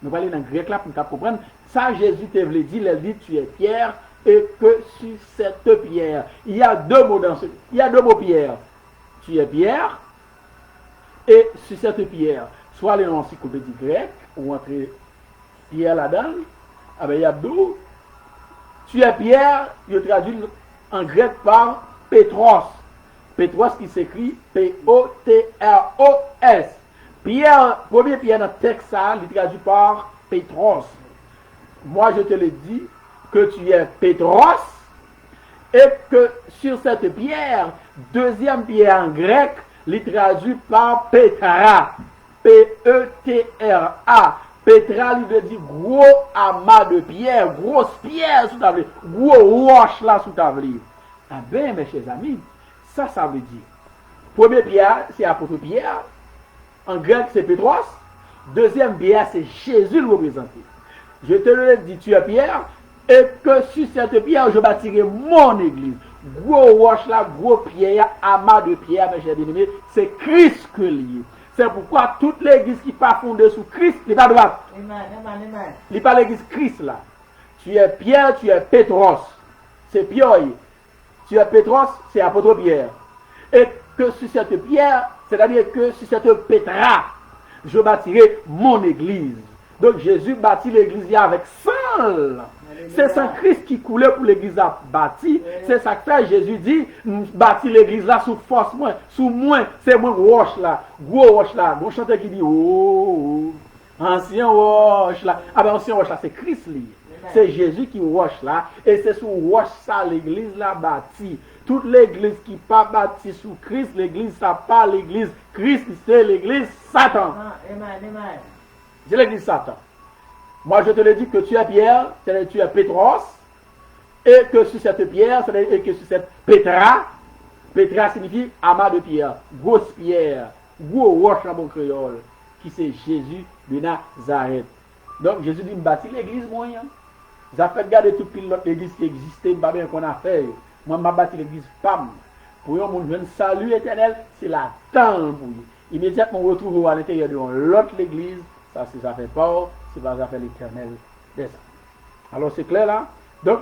Nous allons aller dans le grec là pour nous comprendre. Ça, Jésus te veut dire, il dit, tu es Pierre, et que sur cette pierre, il y a deux mots dans ce. Il y a deux mots pierre. Tu es Pierre, et sur cette pierre, soit les encyclopédies grecques, ou entre Pierre là-dedans, il y a deux. Tu es Pierre, je traduis en grec par Pétros. Pétros qui s'écrit P-O-T-R-O-S. Pierre, premier Pierre dans le texte, il traduit par Pétros. Moi, je te le dis que tu es Pétros et que sur cette pierre, deuxième pierre en grec, il traduit par Pétra. P-E-T-R-A. Pétra, il veut dire gros amas de pierre, grosse pierre sous ta vie, gros roche là sous ta vie. Ah ben, mes chers amis, ça veut dire. Premier pierre, c'est apôtre Pierre. En grec, c'est Pétros. Deuxième pierre, c'est Jésus le représenté. Je te le dis, tu es Pierre, et que sur cette pierre, je bâtirai mon église. Gros roche là, gros pierre, amas de pierre, mes chers bien-aimés, c'est Christ que lié. C'est pourquoi toute l'église qui n'est pas fondée sur Christ n'est pas droite. Il n'est pas l'église Christ là. Tu es Pierre, tu es Pétros. C'est Pierre. Tu es Pétros, c'est apôtre Pierre. Et que sur cette pierre, c'est-à-dire que sur cette pétra, je bâtirai mon église. Donc Jésus bâtit l'église avec sang. C'est sang Christ qui coulait pour l'église à bâti. C'est ça que fait Jésus dit, bâtit l'église là sous force moins, sous moins, c'est moins roche là, gros roche là. Bon chanteur qui dit, oh, ancien roche là. Ah ben ancien roche là, c'est Christ lié. C'est Jésus qui roche là, et c'est sous roche ça l'église là bâtie. Toute l'église qui n'est pas bâtie sous Christ, l'église ça pas l'église Christ, c'est l'église Satan. C'est l'église Satan. Moi je te le dis que tu es Pierre, c'est-à-dire tu es Pétros, et que sur cette pierre, c'est-à-dire que sur cette pétra, pétra signifie amas de pierre, grosse pierre, gros roche en bon créole, qui c'est Jésus de Nazareth. Donc Jésus dit, bâtit l'église moyen. Ça fait garder toute l'autre église qui existait, pas bien qu'on a fait. Moi, je bâti l'église PAM. Pour eux, mon jeune salut éternel, c'est la temple. Immédiatement, on retrouve à l'intérieur de l'autre église. Ça, c'est ça fait peur, c'est pas ça fait l'éternel des âmes. Alors, c'est clair là. Donc,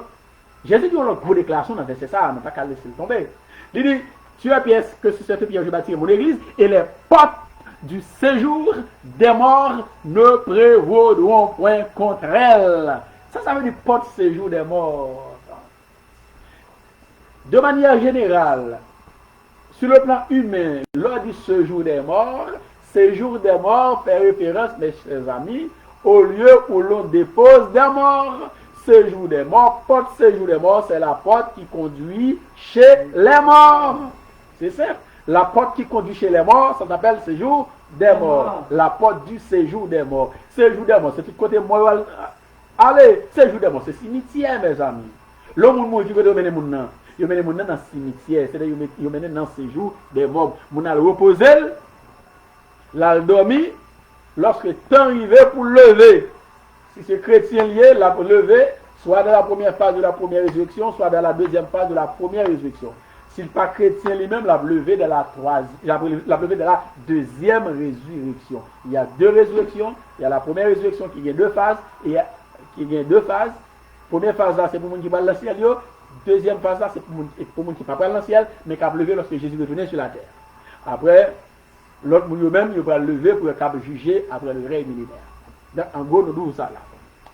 Jésus dit, on a une grosse déclaration dans verset ça, on n'a pas qu'à laisser le tomber. Il dit, tu es pièce que sur cette pierre, je bâtirai mon église, et les portes du séjour des morts ne prévaudront point contre elle. Ça veut dire porte séjour des morts. De manière générale, sur le plan humain, lors du séjour des morts fait référence, mes chers amis, au lieu où l'on dépose des morts. Séjour des morts, porte séjour des morts, c'est la porte qui conduit chez les morts. C'est simple. La porte qui conduit chez les morts, ça s'appelle séjour des morts. La porte du séjour des morts. Séjour des morts, c'est tout côté moral. Allez, séjour des morts, c'est cimetière, mes amis. Le monde mort qui veut dominer le monde. Ils mènent dans le cimetière, c'est-à-dire ils mènent dans le séjour des morts. Ils ont reposé, l'ont dormi, lorsque le temps arrivait pour lever. Si c'est chrétien lié, la lever, soit dans la première phase de la première résurrection, soit dans la deuxième phase de la première résurrection. Si le pas chrétien lui-même, l'a levé dans la levé dans la deuxième résurrection. Il y a deux résurrections. Il y a la première résurrection qui a deux phases. Première phase là, c'est pour les gens qui parlent dans le ciel. Deuxième phase là, c'est pour les gens qui ne parlent pas dans le ciel, mais qui ont levé lorsque Jésus retournait sur la terre. Après, l'autre eux-mêmes, ils vont lever pour juger après le règne millénaire. Donc, en gros, nous devons ça là.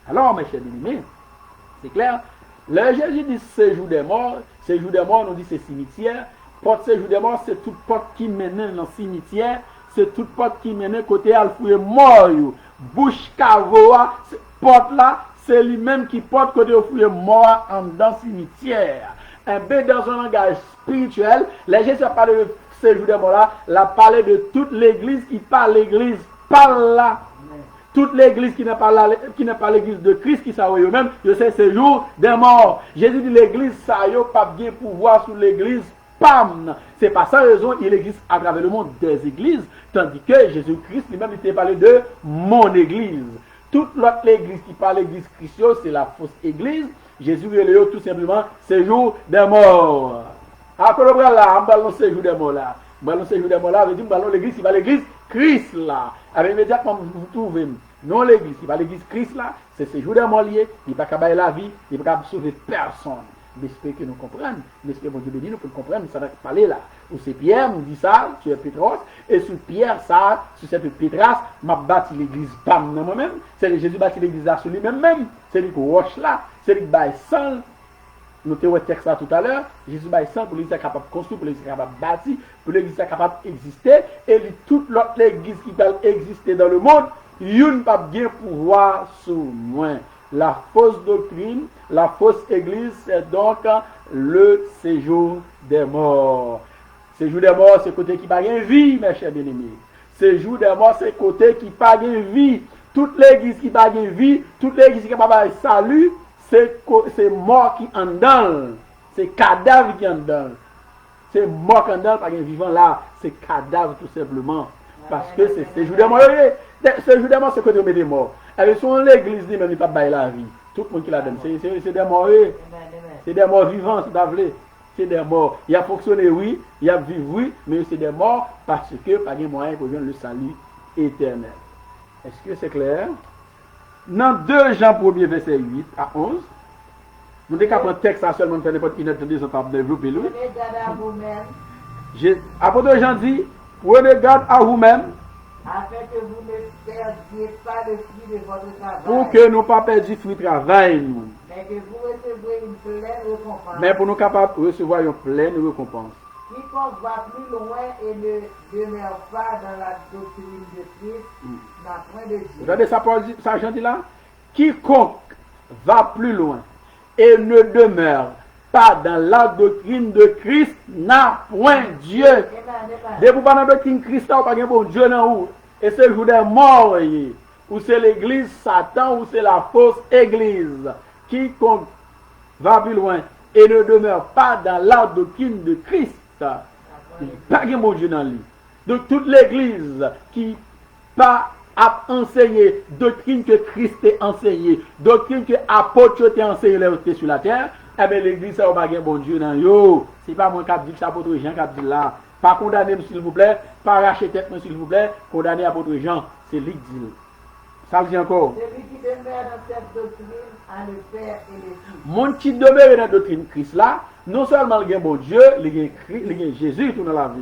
Alors, mes chers bien-aimés, c'est clair. Le Jésus dit séjour des morts, nous dit c'est cimetière. Porte séjour des morts, c'est toute porte qui mène dans le cimetière, c'est toute porte qui mène côté alfoué mort. Bouche cavoa, porte là, c'est lui-même qui porte côté alfoué mort en dans le cimetière. Un peu dans un langage spirituel, le Jésus a parlé de séjour des morts là, il a parlé de toute l'église qui parle l'église par là. Toute l'église qui n'est pas l'église de Christ, qui s'est eux-mêmes, je sais, c'est jour des morts. Jésus dit l'église, ça y a pas bien pouvoir sur l'église, pam. C'est pas ça raison, il existe à travers le monde des églises, tandis que Jésus-Christ lui-même, il parlé de mon église. Toute l'autre église qui parle l'église chrétienne, c'est la fausse église. Jésus relève tout simplement, c'est jour des morts. Après le bras là, on balance ce jour des morts là. Balance ce jour des morts là, on dit, balance l'église, il va l'église Christ là. Alors immédiatement, vous trouvez, non l'église, il va l'église Christ là, c'est ce jour des morts liés, il ne va pas la vie, il ne va pas sauver personne. J'espère que nous comprenons, j'espère que mon Dieu béni, nous pouvons comprendre, ça va parler là. Ou c'est Pierre, nous dit ça, sur Pétros, et sur Pierre, ça, sur cette Pétras, m'a bâti l'église, bam, non moi-même, c'est Jésus bâti l'église là sur lui-même, c'est lui qui roche là, c'est lui qui baille sang. Nous avons vu texte ça tout à l'heure. Jésus baille sang pour l'église capable de construire, pour l'église capable de bâtir, pour l'église capable d'exister. Et toute l'autre église qui peut exister dans le monde, il n'y a pas bien pouvoir sur moi. La fausse doctrine, la fausse église, c'est donc le séjour des morts. Séjour des morts, c'est côté qui n'a pas de vie, mes chers bien-aimés. Séjour des morts, c'est côté qui n'a pas de vie. Toute l'église qui n'a pas de vie, toute l'église qui n'a pas de salut, c'est mort qui en dedans, c'est cadavre qui en dedans. C'est mort qui en dedans, pas un vivant là, c'est cadavre tout simplement. Parce que c'est séjour des morts. Séjour des morts, c'est côté des morts. Et si l'église dit, mais il n'y a pas de la vie. Tout le monde qui la donne, c'est des morts. C'est des morts vivants, c'est d'avril. C'est des morts. Il a fonctionné, oui, il a vécu, oui, mais c'est des morts parce que pas de moyen pour le salut éternel. Est-ce que c'est clair? Dans 2 Jean 1er, verset 8 à 11, nous avons qu'à prendre le texte seulement, nous n'avons pas une autre de pas développer. Prenez garde à vous-même. Apôtre Jean dit, prenez garde à vous-même, afin que vous ne perdiez pas le fruit de votre travail. Pour que nous ne pas perdions le fruit de travail. Mais que vous recevrez une pleine récompense. Mais pour nous capables de recevoir une pleine récompense. Quiconque va plus loin et ne demeure pas dans la doctrine de Christ n'a point de Dieu. Regardez ça, Jean dit là. Quiconque va plus loin et ne demeure pas dans la doctrine de Christ n'a point Dieu. Dès que vous pas dans la doctrine de Christ, vous pas de bon Dieu dans où. Et c'est le jour des morts, ou c'est l'église Satan, ou c'est la fausse église. Quiconque va plus loin et ne demeure pas dans la doctrine de Christ, il n'y a pas de bon Dieu dans lui. Donc toute l'église qui pas a enseigné doctrine que Christ a enseigné, doctrine que apôtre a enseigné sur la terre, eh bien l'église ça pas de bon Dieu dans yo. C'est pas moi qui dis ça apôtre Jean qui dit là. Pas condamner s'il vous plaît, pas racheter tête s'il vous plaît, condamner apôtre Jean, c'est lui qui dit. Ça le dit encore. Celui qui demeure dans cette doctrine a le Père et le Fils. Mon qui demeure dans la doctrine Christ là, non seulement il y a bon Dieu, il y a Jésus tout dans la vie.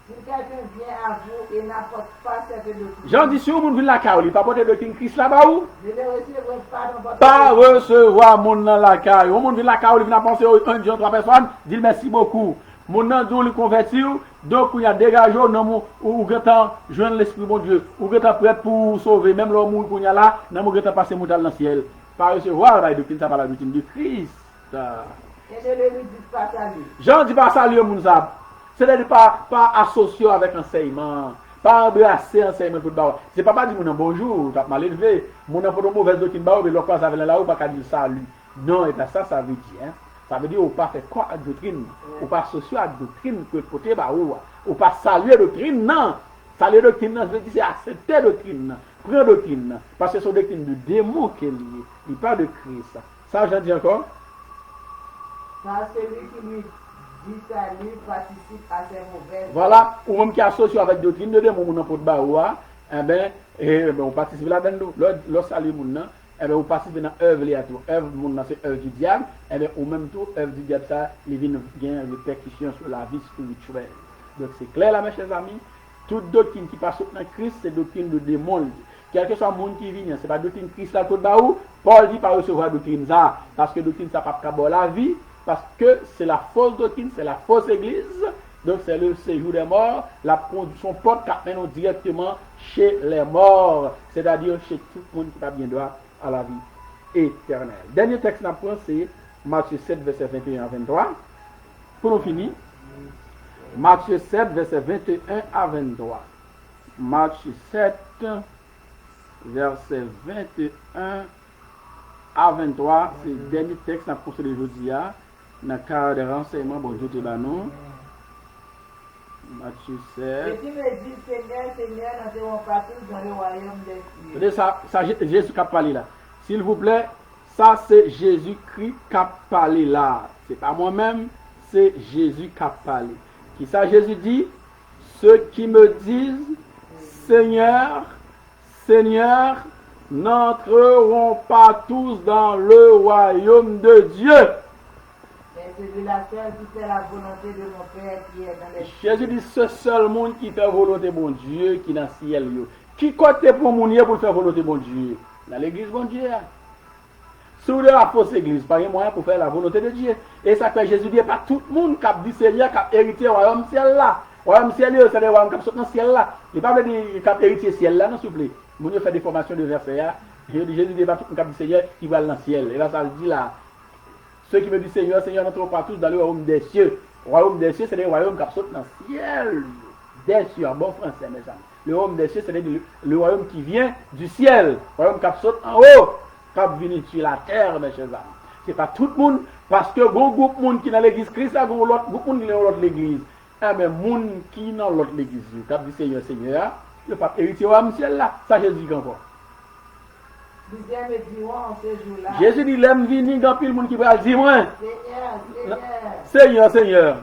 Si quelqu'un vient à vous et n'apporte pas cette doctrine, Jean dit si vous vient la caille, il pas porter doctrine Christ là bas où? ne le recevrez pas dans votre Pas recevoir mon dans la caille. Au monde vient la caille, il vient penser un Dieu 3 personnes, dit merci beaucoup. Mon nom d'où il convertit, donc il y a dégagé non ou grand joindre l'esprit bon Dieu, ou grand prêt pour sauver même l'homme qu'on y a là, non grand passer monter dans le ciel. Pas recevoir la doctrine ça par la doctrine de Christ. Et ne le lui dites pas salut. Jean dit pas salut mon ça. C'est-à-dire pas associé avec enseignement, pas embrasser enseignement pour le c'est pas dire mon bonjour, tu as mal élevé, mon pour une mauvaise doctrine ba ou le croise avec là ou pas dire salut. Non, et ça veut dire Ça veut dire ou pas fait quoi à doctrine, ou pas associé à doctrine que côté bah ou pas saluer doctrine non. Saluer doctrine non, je veux dire c'est accepter doctrine, prendre doctrine parce que c'est une doctrine de démon qui est liée, il pas de Christ. Ça j'en dis encore. Ça celui qui lui dit salut participe à ses mauvaises. Voilà, ou même qui associe avec doctrine de démon mon pour baoua, on participe là-dedans. Le salut mon on participe dans l'œuvre là tout. Œuvre mon c'est œuvre du diable, ou même tout œuvre du diable ça, il vient gain répercussion sur la vie spirituelle. Donc c'est clair là mes chers amis, toute doctrine qui passe dans Christ, c'est doctrine de démon. Quel que soit le monde qui vient, c'est pas doctrine Christ là tout baou, Paul dit pas recevoir doctrine ça parce que doctrine ça pas capable la vie. Parce que c'est la fausse doctrine, c'est la fausse église. Donc c'est le séjour des morts. La conduction porte maintenant directement chez les morts. C'est-à-dire chez tout le monde qui n'a pas bien droit à la vie éternelle. Dernier texte qu'on apprend, c'est Matthieu 7, verset 21 à 23. Pour nous finir. Matthieu 7, verset 21 à 23. Matthieu 7, verset 21 à 23. C'est le dernier texte qu'on apprend aujourd'hui. Dans le cadre de renseignement, bon Dieu te bat nous. Matthieu 7. Et tu me dis, Seigneur, Seigneur, n'entrons pas tous dans le royaume des cieux. Ça Jésus qui a parlé là. S'il vous plaît, ça c'est Jésus-Christ qui a parlé là. C'est pas moi-même, c'est Jésus qui a parlé. Qui ça Jésus dit? Ceux qui me disent, Seigneur, Seigneur, n'entreront pas tous dans le royaume de Dieu. Celui-là seul qui fait la volonté de mon Père qui est dans les cieux. Jésus dit, ce seul monde qui fait volonté de mon Dieu qui est dans le ciel. Qui côté pour mon Dieu pour faire volonté de mon Dieu? Dans l'église, mon Dieu. Si vous avez la fausse église, pas un moyen pour faire la volonté de Dieu. Et ça fait Jésus dit, pas tout le monde qui a dit Seigneur, qui a hérité le royaume ciel là. Le royaume ciel, c'est le royaume qui a dans le ciel là. Il ne veut pas dire qu'il a hérité le ciel là, non, s'il vous plaît. Mon Dieu fait des formations de versets. Jésus dit, pas tout le monde qui a dit Seigneur qui va dans le ciel. Et là, ça dit là. Ceux qui me disent Seigneur, Seigneur, n'entrons pas tous dans le royaume des cieux. Le royaume des cieux, c'est le royaume qui saute dans le ciel. Des cieux, en bon français, mes amis. Le royaume des cieux, c'est le royaume qui vient du ciel. Le royaume qui saute en haut, qui vient sur la terre, mes chers amis. Ce n'est pas tout le monde, parce que bon groupe de monde qui est dans l'église Christ, il y a l'autre monde qui est dans l'autre l'église. Mais les gens qui sont dans l'autre l'église, qui dit Seigneur, Seigneur, il n'y a pas hérité au royaume ciel là. Ça, Jésus dit encore. Jésus dit, l'aime venir dans le monde qui va dire, moi, Seigneur, Seigneur,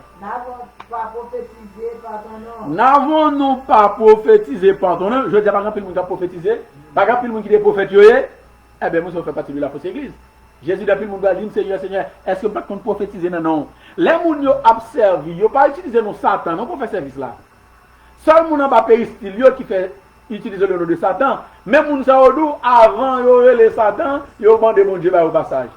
n'avons-nous pas prophétisé par ton nom? Je dis, par exemple, le monde qui a prophétisé, par exemple, le monde qui est prophète, eh bien, moi, je fais partie de la fausse église. Jésus, depuis le monde va dire, Seigneur, Seigneur, est-ce que vous ne pouvez pas prophétiser? Non. Les gens qui ont observé, ils n'ont pas utilisé nos Satan, non, pour faire service là. Seul monde n'a pas péristyle qui fait utiliser le nom de Satan. Même moun sa odou avant yo les Satan, yo demandé mon Dieu au passage.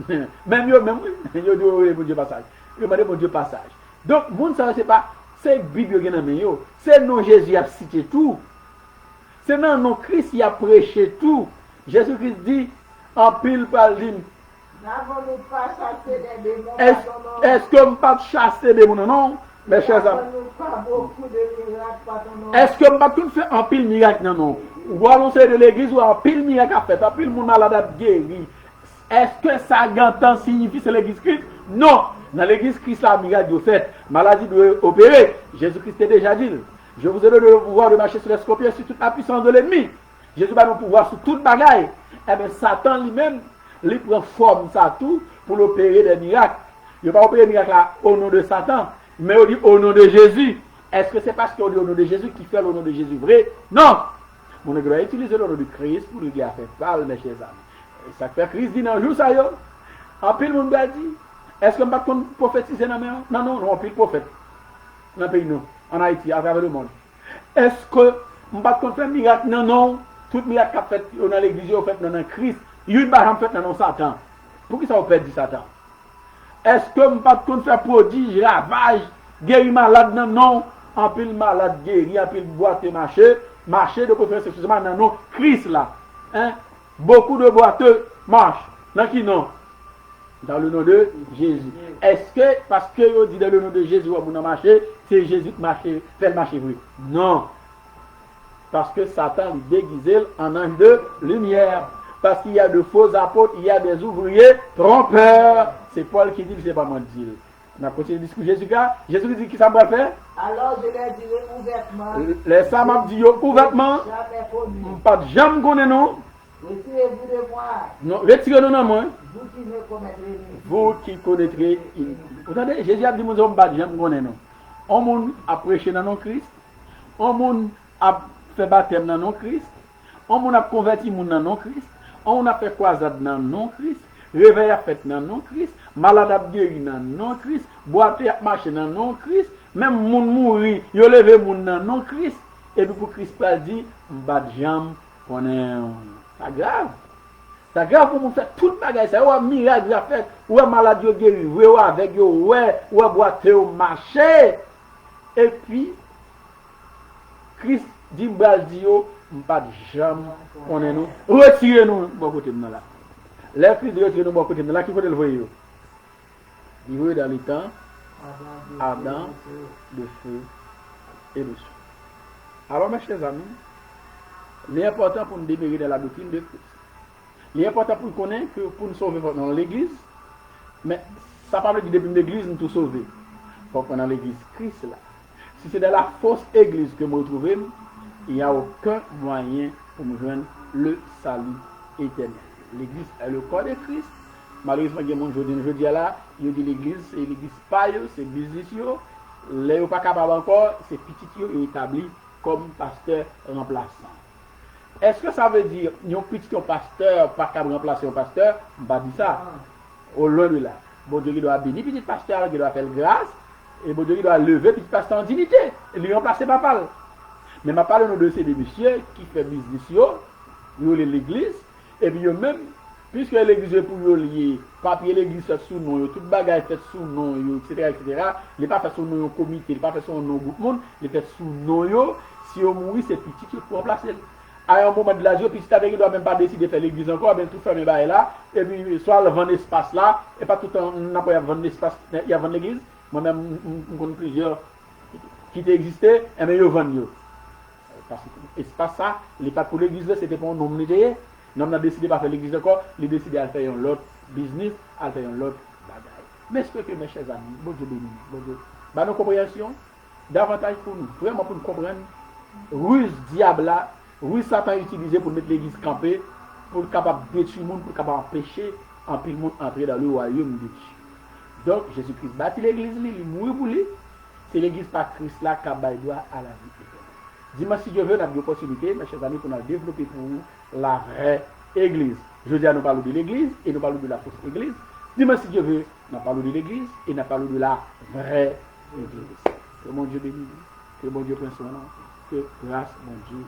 Même yo demandé mon Dieu passage. Yo demandé mon Dieu passage. Donc moun sa c'est pas c'est Bible qui nan yo, c'est non Jésus a cité tout. C'est non non Christ il a prêché tout. Jésus-Christ dit en pile par ligne. N'avons-nous pas chassé des démons? Est-ce que nous pas chasser des démons non? Mes chers amis. Est-ce que je ne peux pas faire un pile miracle? Non. Ou allons de l'église ou un pile miracle à faire, un pile mon malade a guéri. Est-ce que ça gantant signifie c'est l'église Christ? Non. Dans l'église Christ, la miracle de fait, maladie doit opérer. Jésus-Christ a déjà dit. Je vous ai donné le pouvoir de marcher sur les scorpions, sur toute la puissance de l'ennemi. Jésus a le pouvoir sur toute bagaille. Eh bien, Satan lui-même, il prend forme ça tout pour opérer des miracles. Il ne va pas opérer des miracles au nom de Satan. Mais on dit au nom de Jésus. Est-ce que c'est parce qu'on dit au nom de Jésus qu'il fait le nom de Jésus vrai? Non! On doit utiliser le nom de Christ pour lui dire faire parler, mes chers amis. Ça fait Christ dit dans le jour, ça y est. En pile, mon gars dit, est-ce qu'on ne peut pas prophétiser dans la main? Non, en pile prophète. Dans le pays, non. En Haïti, à travers le monde. Est-ce que on ne peut pas faire miracle? Non. Tout miracle qu'a fait dans l'église, on fait dans Christ. Il y a une barre fait dans Satan. Pour qui ça on peut dire Satan? Est-ce que nous pas faire prodige, ravage, guérir malade? Non. En pile malade guéri, en pile boiteux marcher de préférence excusez-moi dans non Christ là. Beaucoup de boiteux marchent. Dans qui non? Dans le nom de Jésus. Est-ce que parce que on dit dans le nom de Jésus on a marché, c'est Jésus qui marche, fait le marcher vrai? Non. Parce que Satan déguisé en ange de lumière. parce qu'il y a de faux apôtres, il y a des ouvriers trompeurs. C'est Paul qui dit, c'est pas moi qui dis. On a continué de discuter Jésus. Jésus dit qui ça va faire? Alors je leur dirai ouvertement. Les femmes m'ont dit ouvertement. Pas de jamais qu'on est non. Retirez-vous de moi. Non, retirez-nous non moi. Vous qui ne commettrez Vous qui connaîtrez. Vous entendez? Jésus a dit nous hommes pas de jamais qu'on est non. On monde a prêché dans non Christ. On monde a fait baptême dans non Christ. On monde a converti moun dans non Christ. On a fait croisade dans non Christ. Réveil a fait dans non Christ. Malade a guéri dans non Christ. Boite a marché dans non Christ. Même moun mouri, yo levé moun dans non Christ. Et puis pour Christ pas dit, m'pas de jambe qu'on est. C'est grave. C'est grave pour nous faire tout le bagage. Ça, ouais, miracle a fait. Ouais, malade yo guéri. Ouais, avec yo, ouais, boite au marché. Et puis, Christ dit, m'pas dit yo, m'pas de jambe qu'on est nous. Retirez-nous, bon côté de là. Les Christ de retirez-nous, bon côté de là, qui côté le voyez yo? Il voyait dans les temps, Adam, le feu et le sang. Alors, mes chers amis, l'important pour nous demeurer dans la doctrine de Christ, l'important pour nous connaître que pour nous sauver dans l'église, mais ça parle du début de l'église, nous tout sauver. Il faut qu'on ait l'église Christ là. Si c'est dans la fausse église que nous retrouvons, il n'y a aucun moyen pour nous joindre le salut éternel. L'église est le corps de Christ. Malheureusement, il y a des gens qui disent là, il dit l'église, c'est l'église paille, c'est business, les pas capable encore, c'est petit qui établi comme pasteur remplaçant. Est-ce que ça veut dire que petit pasteur pas capable remplacer un pasteur? On va dire ça. Au loin de là. Bon Dieu doit bénir petit pasteur qui doit faire grâce et bon Dieu doit lever petit pasteur en dignité et lui remplacer papa. Mais ma parle de ces messieurs qui fait business, ils l'église et puis même puisque l'église est pour lier, papier l'église fait sous nom, tout bagage fait sous nom, etc. Il n'est pas fait sous nom comité, il n'est pas fait sous nom groupe monde, il fait sous nom, si on mourit, c'est petit qui pour remplacer. À un moment de la journée, puis si tu ne dois même pas décider de faire l'église encore, bien tout fermer là, et puis soit le vendre espace là, et pas tout le temps, on n'a pas vendre l'espace, il y a vendre l'église. Moi-même, je connais plusieurs qui existaient, et bien ils vendent. Parce que l'espace ça, il n'est pas pour l'église, c'était pour un nombre de nous avons décidé de pas faire l'église encore, il a décidé de faire un autre business, de faire un autre bagaille. Mais est-ce que mes chers amis, bon Dieu béni, bon Dieu, nos compréhensions, davantage pour nous, vraiment pour nous comprendre, ruse diable là, ruse Satan utilisé pour mettre l'église campée, pour être capable de détruire le monde, pour être capable d'empêcher un peu le monde entrer dans le royaume de Dieu. Donc Jésus-Christ bâtit l'église, il mourit pour lui, c'est l'église par Christ là qui a droit à la vie. Dis-moi si Dieu veut, on a des opportunités, mes chers amis, pour nous développer pour vous la vraie église. Je dis à nous parlons de l'église et nous parlons de la fausse église. Dis-moi si Dieu veut, nous parlons de l'église et nous parlons de la vraie église. Que mon Dieu bénisse, que mon Dieu prenne son nom, que grâce, mon Dieu,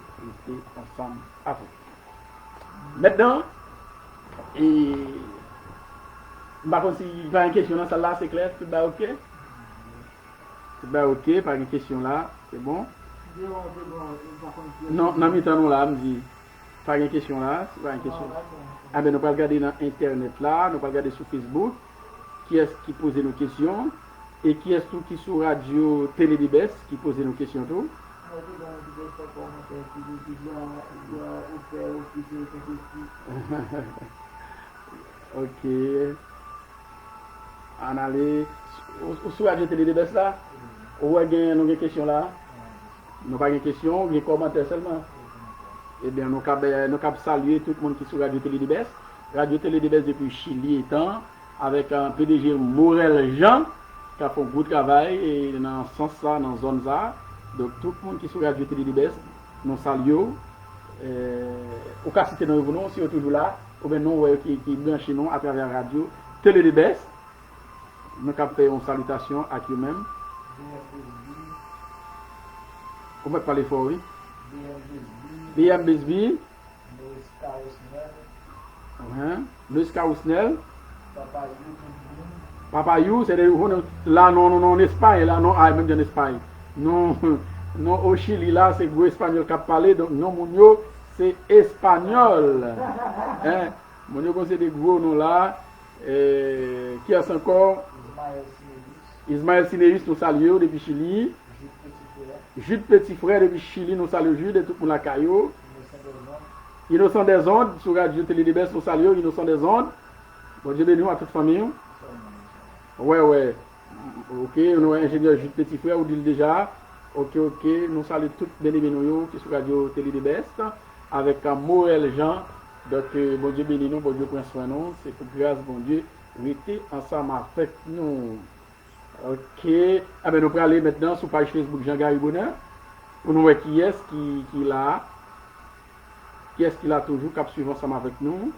reste ensemble avec vous. Maintenant, et par contre, s'il y a une question dans celle-là, c'est clair, tout va ok? Tout va ok, pas une question là, c'est bon? Non, dans mes temps là, me dit, pas une question là, c'est pas une question. Ah ben, nous pas regarder dans internet là, nous pas regarder sur Facebook, qui est-ce qui pose nos questions, et qui est-ce qui sur radio Télé Libes qui pose nos questions tout. Ok. On allait sur radio Télé Libes là, ou avez une question là? Nous n'avons pas de questions, des commentaires seulement. Eh bien, nous avons salué tout le monde qui est sur Radio Télé Libes. Radio Télé Libes depuis Chili étant, avec un PDG Morel Jean, qui a fait un gros travail et dans ce sens-là, dans la zone là. Donc, tout le monde qui est sur Radio Télé Libes, nous saluons. Au cas cité nous venons, si vous êtes toujours là, ou bien nous qui branchent nous à travers Radio Télé Libes. Nous avons fait une salutation à vous-même. Comment vous parlez fort, oui? BM Bisby. Louis Carusnel. Papa You, c'est là, non, en Espagne, là, non, même en Espagne. Non, au Chili, là, c'est gros espagnol qui a parlé, donc non, mon yo, c'est espagnol. Mon yo, c'est des gros noms là. Qui est encore? Ismaël Sinéus, nous saluons depuis Chili. Jude Petit Frère depuis Chili, nous saluons Jude et tout le monde la caillou. Innocent des ondes, sur Radio Télé-Libès, nous saluons, Innocent des ondes. Bon Dieu béni à toute famille. Ouais. Ok, nous avons ingénieur Jules Petit Frère, vous dites déjà. Ok, nous saluons toutes les bénis qui sont sur Radio Télé-Libès avec Morel Jean. Donc, bon Dieu béni nous, bon Dieu prend soin nous. C'est pour grâce, bon Dieu, restez ensemble avec nous. Ok, nous allons aller maintenant sur la page Facebook Jean-Gary Bonheur pour nous voir qui est-ce qui l'a. Qui est-ce qu'il a toujours cap suivant ensemble avec nous?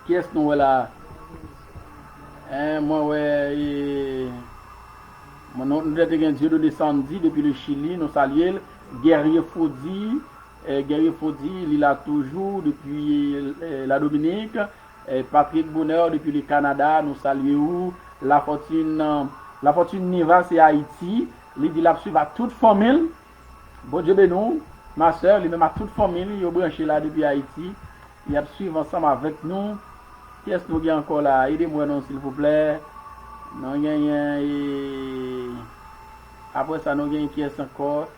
Qui est-ce nous là? Moi ouais, nous avons Dieu de descendit depuis le Chili, nous saluons Guerrier Faudy, il a toujours depuis la Dominique, Patrick Bonheur depuis le Canada, nous saluons la fortune Niva c'est Haïti, il dit la suivre à toute famille. Bon Dieu béni. Ma soeur, lui-même à toute famille, il est branché là depuis Haïti. Il a suivi ensemble avec nous. Qu'est-ce que nous avons encore là? Aidez-moi non, s'il vous plaît. Non, après ça, nous avons qui est encore.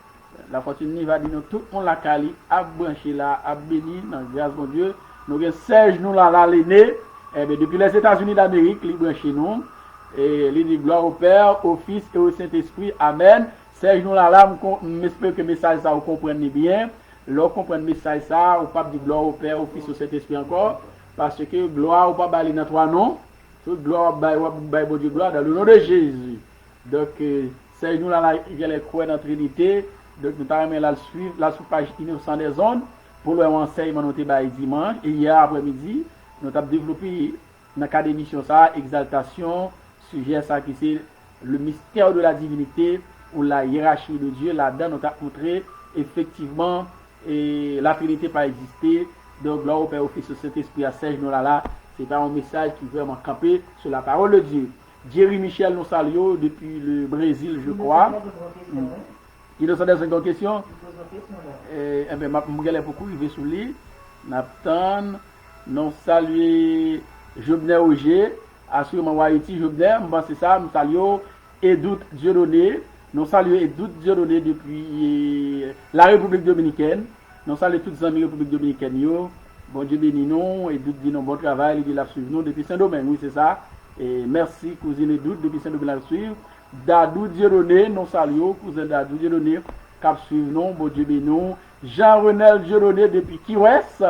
La fortune va dire nous, tout le monde la cali, a branché là, a béni, dans grâce mon Dieu. Nous avons Serge nous là, l'aîné. Depuis les États-Unis d'Amérique, il est branché nous. Et il dit gloire au Père, au Fils et au Saint-Esprit. Amen. Serge nous là, j'espère que le message ça vous comprenez bien. Lorsque vous comprenez le message ça, vous ne pouvez pas dire gloire au Père, au Fils, au Saint-Esprit encore. Parce que gloire, vous ne pouvez pas aller dans trois noms. Toute gloire, bon Dieu, gloire dans le nom de Jésus. Donc, Serge nous là, il est croix dans la Trinité. Donc, nous avons là le suivre, là sur page Innocent des ondes, pour le enseignement nous avons dimanche. Et hier après-midi, nous avons développé dans le cadre d'émission ça, exaltation, sujet ça qui c'est le mystère de la divinité ou la hiérarchie de Dieu. Là-dedans, nous avons montré effectivement et la Trinité pas existé. Donc, gloire au Père, au Fils, au Saint-Esprit, à Serge nous là, c'est pas un message qui veut vraiment camper sur la parole de Dieu. Jerry Michel nous salue depuis le Brésil, je crois. Il nous a des secondes questions. Je vais beaucoup, il va sous lui. Naptan, nous saluons Jobner Auger, assurément Haïti, Jobner, c'est ça, nous saluons Edouard Dieudonné, nous saluons Edouard Dieudonné depuis la République Dominicaine, nous saluons tous les amis de la République Dominicaine, bon Dieu béni nous, Edouard dit non, bon travail, il a suivi nous depuis Saint-Domingue, oui c'est ça, et merci cousine Edouard depuis Saint-Domingue la suivre. Dadou Dieudonné, nous saluons, cousin Dadou Dieudonné, cap suivre nous, bon Dieu béni nous. Jean-Renel Dieudonné depuis Kiwes,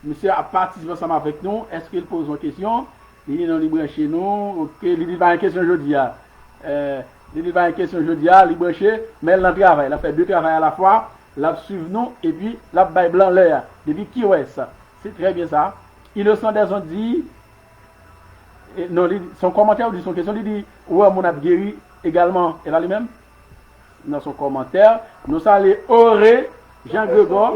monsieur a participé ensemble avec nous. Est-ce qu'il pose une question? Il dit non, il chez nous. Ok, il dit pas une question aujourd'hui. Il dit pas une question aujourd'hui, il branché, mais elle a travail. Il a fait deux travails à la fois. La suivre nous et puis la baille blanc l'air. Depuis Kiwes, c'est très bien ça. Innocent des on dit. Non, son commentaire ou son question, il dit ouais, mon a guéri également. Elle a lui-même dans son commentaire. Nous saluons Auré, Jean-Grégoire,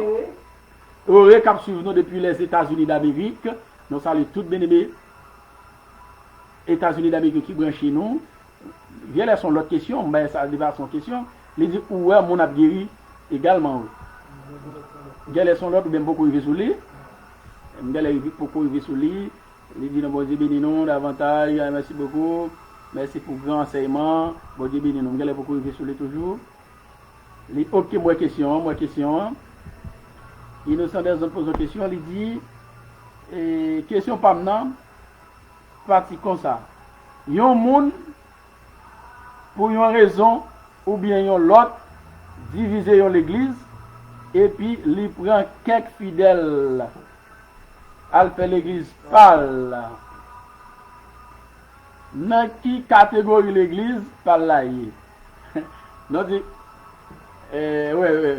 Auré qui suivre nous depuis les États-Unis d'Amérique. Nous saluons toutes bien-aimées États-Unis d'Amérique qui branchent chez nous. Viens son l'autre question, mais ça débat son question. Il dit ouais, mon a guéri également. Viens son l'autre, bien beaucoup il veut sous lui. Beaucoup il veut sous lui. Il dit, bon Dieu béni nous, davantage, merci beaucoup, merci pour le grand enseignement, bon Dieu béni nous, il beaucoup de sur toujours. Ok, moi question. Innocent des autres pose une question, il dit, question pas maintenant, partie comme ça. Yon monde, pour une raison, ou bien yon l'autre, diviser yon l'église, et puis il prend quelques fidèles. Elle fait l'église parle. Dans qui catégorie l'église parle là? Non, dit, ouais.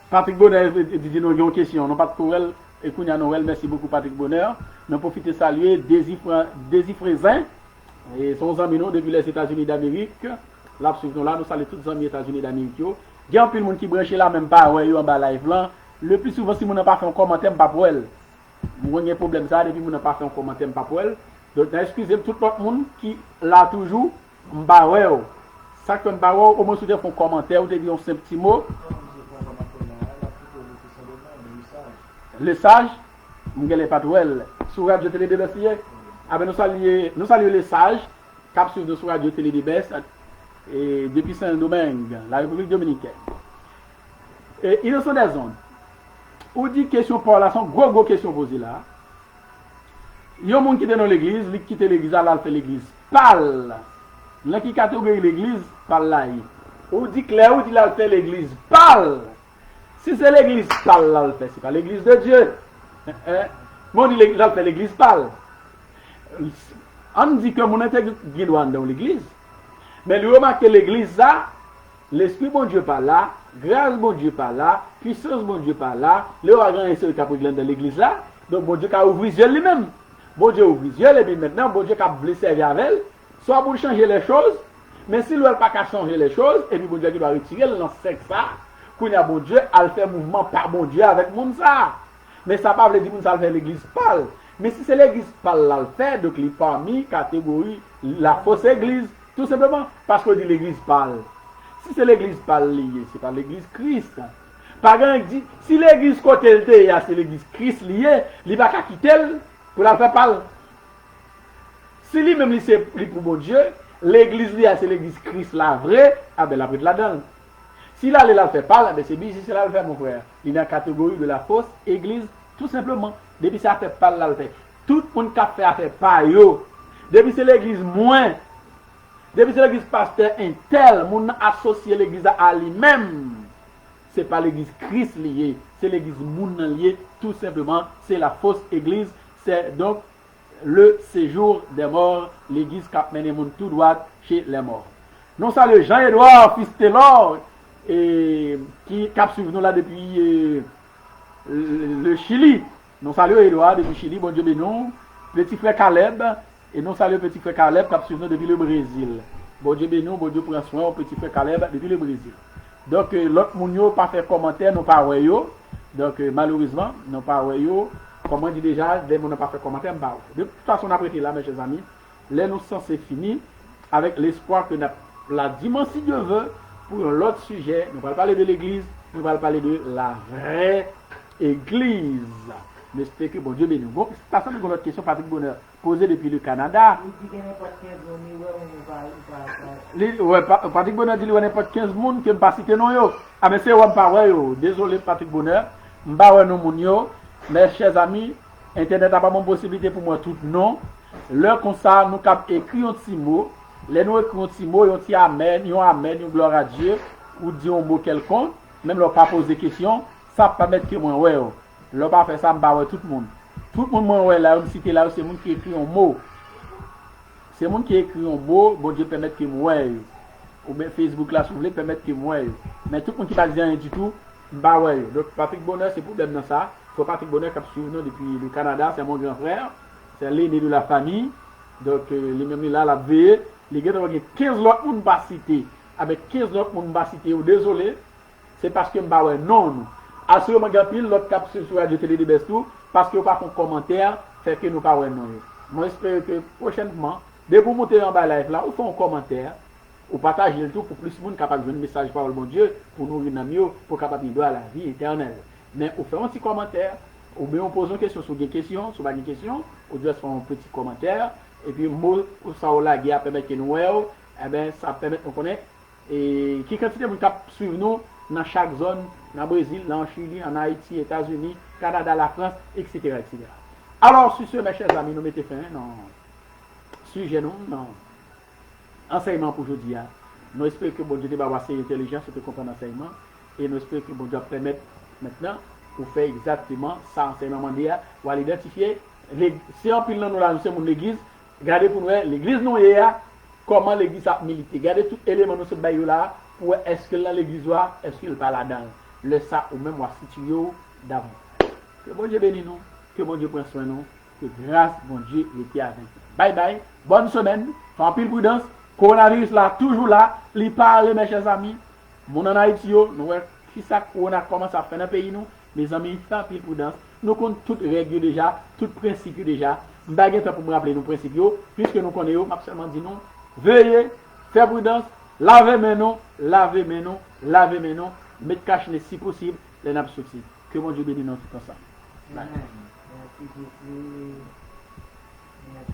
Patrick Bonheur dit nous une question. Non, pas de courriel. Et Kounia Noël, merci beaucoup Patrick Bonheur. Nous profitons de saluer Désir Frézin et son ami depuis les États-Unis d'Amérique. Là, nous saluons tous les amis des États-Unis d'Amérique. Il y a un peu de monde qui branche là, même pas, ouais, en bas live là. Le plus souvent, si vous n'avez pas fait un commentaire, pas pour elle. Moi, il y a un problème ça, depuis que je n'ai pas fait un commentaire, pas pour elle. Donc, excusez tout le monde qui l'a toujours, m'barreur. Ça que m'barreur, au moins, si vous faites un commentaire, vous avez un simple petit mot. Le sage, je ne pas pour elle. Sur Radio Télé-Libès, nous saluons les sages, cap sur Radio Télé-Libès, et depuis Saint-Domingue, la République Dominicaine. Et ils sont des zones. ou dit question par là, son gros question posée là. Il y a un monde qui est dans l'église, il quitte l'église, là, il fait l'église. Parle. Là qui catégorie l'église, parle là. Ou dit clair, ou dit là, il fait l'église. Parle. Si c'est l'église, parle là, il fait. C'est pas l'église de Dieu. Mon dit là, il fait l'église, parle. On dit que mon intègre doit dans l'église. Mais le remarque que l'église là, l'esprit bon Dieu pas là, grâce bon Dieu pas là, puissance bon Dieu pas là, le grand est sur le dans l'église là. Donc bon Dieu a ouvert les yeux lui-même. Bon Dieu ouvre les yeux et puis maintenant bon Dieu a voulu servir avec elle, soit pour changer les choses, mais s'il ne veut pas changer les choses, et puis bon Dieu doit retirer le sexe ça, qu'on a bon Dieu à faire mouvement par bon Dieu avec monde ça. Mais ça pas veut dire que ça fait l'église parle. Mais si c'est l'église parle là le fait, donc il parmi catégorie la fausse église, tout simplement parce que dit l'église parle. Si c'est l'église parle liée, c'est pas l'église Christ. Par exemple, dit, si l'église côté elle c'est l'église Christ liée, il va pas quitter pour la faire parler. Si lui-même c'est pour bon Dieu, l'église liée c'est l'église Christ la vraie, ah ben la pris là-dedans. Si là il la fait parler, ben c'est bien si c'est là le fait mon frère. Il est dans la catégorie de la fausse église tout simplement. Depuis ça fait parler là le fait. Tout le monde qui a fait pas yo. Depuis c'est l'église moins. Depuis c'est l'église pasteur intel, mon associé l'église à lui-même. C'est pas l'église Christ liée, c'est l'église moun liée, tout simplement, c'est la fausse église, c'est donc le séjour des morts, l'église qui a mené moun tout droit chez les morts. Nous saluons Jean-Edouard, fils Taylor, et qui a suivi nous là depuis le Chili. Nous saluons Edouard depuis Chili, bon Dieu bénou, petit frère Caleb, et nous saluons petit frère Caleb qui a suivi nous depuis le Brésil. Bon Dieu bénou, bon Dieu prend soin, petit frère Caleb depuis le Brésil. Donc, l'autre moun yo pas fait commentaire, nous pas ouais yo. Donc, malheureusement, nous pas ouais yo. Comme on dit déjà, dès qu'on n'a pas fait commentaire, bah. De toute façon, on a prêté là, mes chers amis. Là, nous sommes finis avec l'espoir que la dimanche, si Dieu veut, pour l'autre sujet, nous allons parler de l'église, nous allons parler de la vraie église. J'espère que bon Dieu bénisse. Bon, c'est ça une autre question, Patrick Bonheur, posée depuis le Canada. Patrick Bonheur dit qu'il n'y a n'importe 15 personnes qui ne pas citer non yo. Ah mais c'est on pas yo. Désolé Patrick Bonheur, m'pa non moun yo. Mes chers amis, internet a pas bonne possibilité pour moi tout non. L'heure comme ça, nous cap écrit un petit mot. Les nous écrit un petit mot, un petit amen, une gloire à Dieu ou dire un mot quelconque, même leur pas poser question, ça permet que moi ouais. Là, pas faire ça, je tout le monde. Tout le monde, là, on cite là, c'est le monde qui écrit un mot. C'est le monde qui écrit un mot, bon Dieu permet que moi. Ou bien Facebook là, si vous voulez, permettre que moi. Mais tout le monde qui va dire rien du tout, bah ouais. Donc, Patrick Bonheur, c'est problème dans ça. Il faut Patrick Bonheur qui a suivi nous depuis le Canada, c'est mon grand frère. C'est l'aîné de la famille. Donc, les mêmes là, la veille, les gars, il y a 15 autres personnes pas citer. Avec 15 autres personnes pas citer, désolé, c'est parce que bah ouais, non. Assurément, il l'autre cap sur Radio Télé de Bestou, parce que pas de commentaire, fait que nous pas ouais non. Moi, j'espère que prochainement, dès que vous montez en bas live là, vous faites un commentaire, ou partagez le tout pour plus de monde capable de donner un message par le bon Dieu, pour nous nourrir, pour capable de à la vie éternelle. Mais vous faites un petit commentaire, ou bien on pose une question sur des questions, sur une question, ou bien on fait un petit commentaire, et puis mot ou ça ou la guerre permet que nous eh ben ça permet de connaître et qui quantité de cap suivre nous dans chaque zone, dans le Brésil, dans le Chili, en Haïti, États-Unis, Canada, la France, etc., etc. Alors, sur ce, mes chers amis, nous mettons fin, non, sujet, non, enseignement pour aujourd'hui. Nous espérons que bon Dieu va avoir assez intelligence pour comprendre l'enseignement, et nous espérons que bon Dieu va permettre maintenant pour faire exactement ça, enseignement mondial, pour aller identifier, si on pile dans nous là, nous sommes l'église, regardez pour nous, l'église nous est là, comment l'église a milité, regardez tout élément de ce bail là, pour est-ce que là l'église va, est-ce qu'il pas là-dedans, le ça ou même moi situé d'avant. Que bon Dieu bénisse nous, que bon Dieu prenne soin de nous, que grâce bon Dieu était avec nous. Bye bye, bonne semaine, en pile prudence, coronavirus là, toujours là, il parle mes chers amis, mon en Haïti, nous qui ça corona commence à faire dans le pays nous, mes amis, fait en pile prudence, nous connaissons toutes règles déjà, tous principes déjà, nous n'avons pas pour me rappeler nos principes, puisque nous connaissons, absolument dit non, veuillez faire prudence, lavez mes noms, mettez cache si possible, les nappes sorties. Que mon Dieu bénisse nous tout ça. Bye. Merci beaucoup. Merci.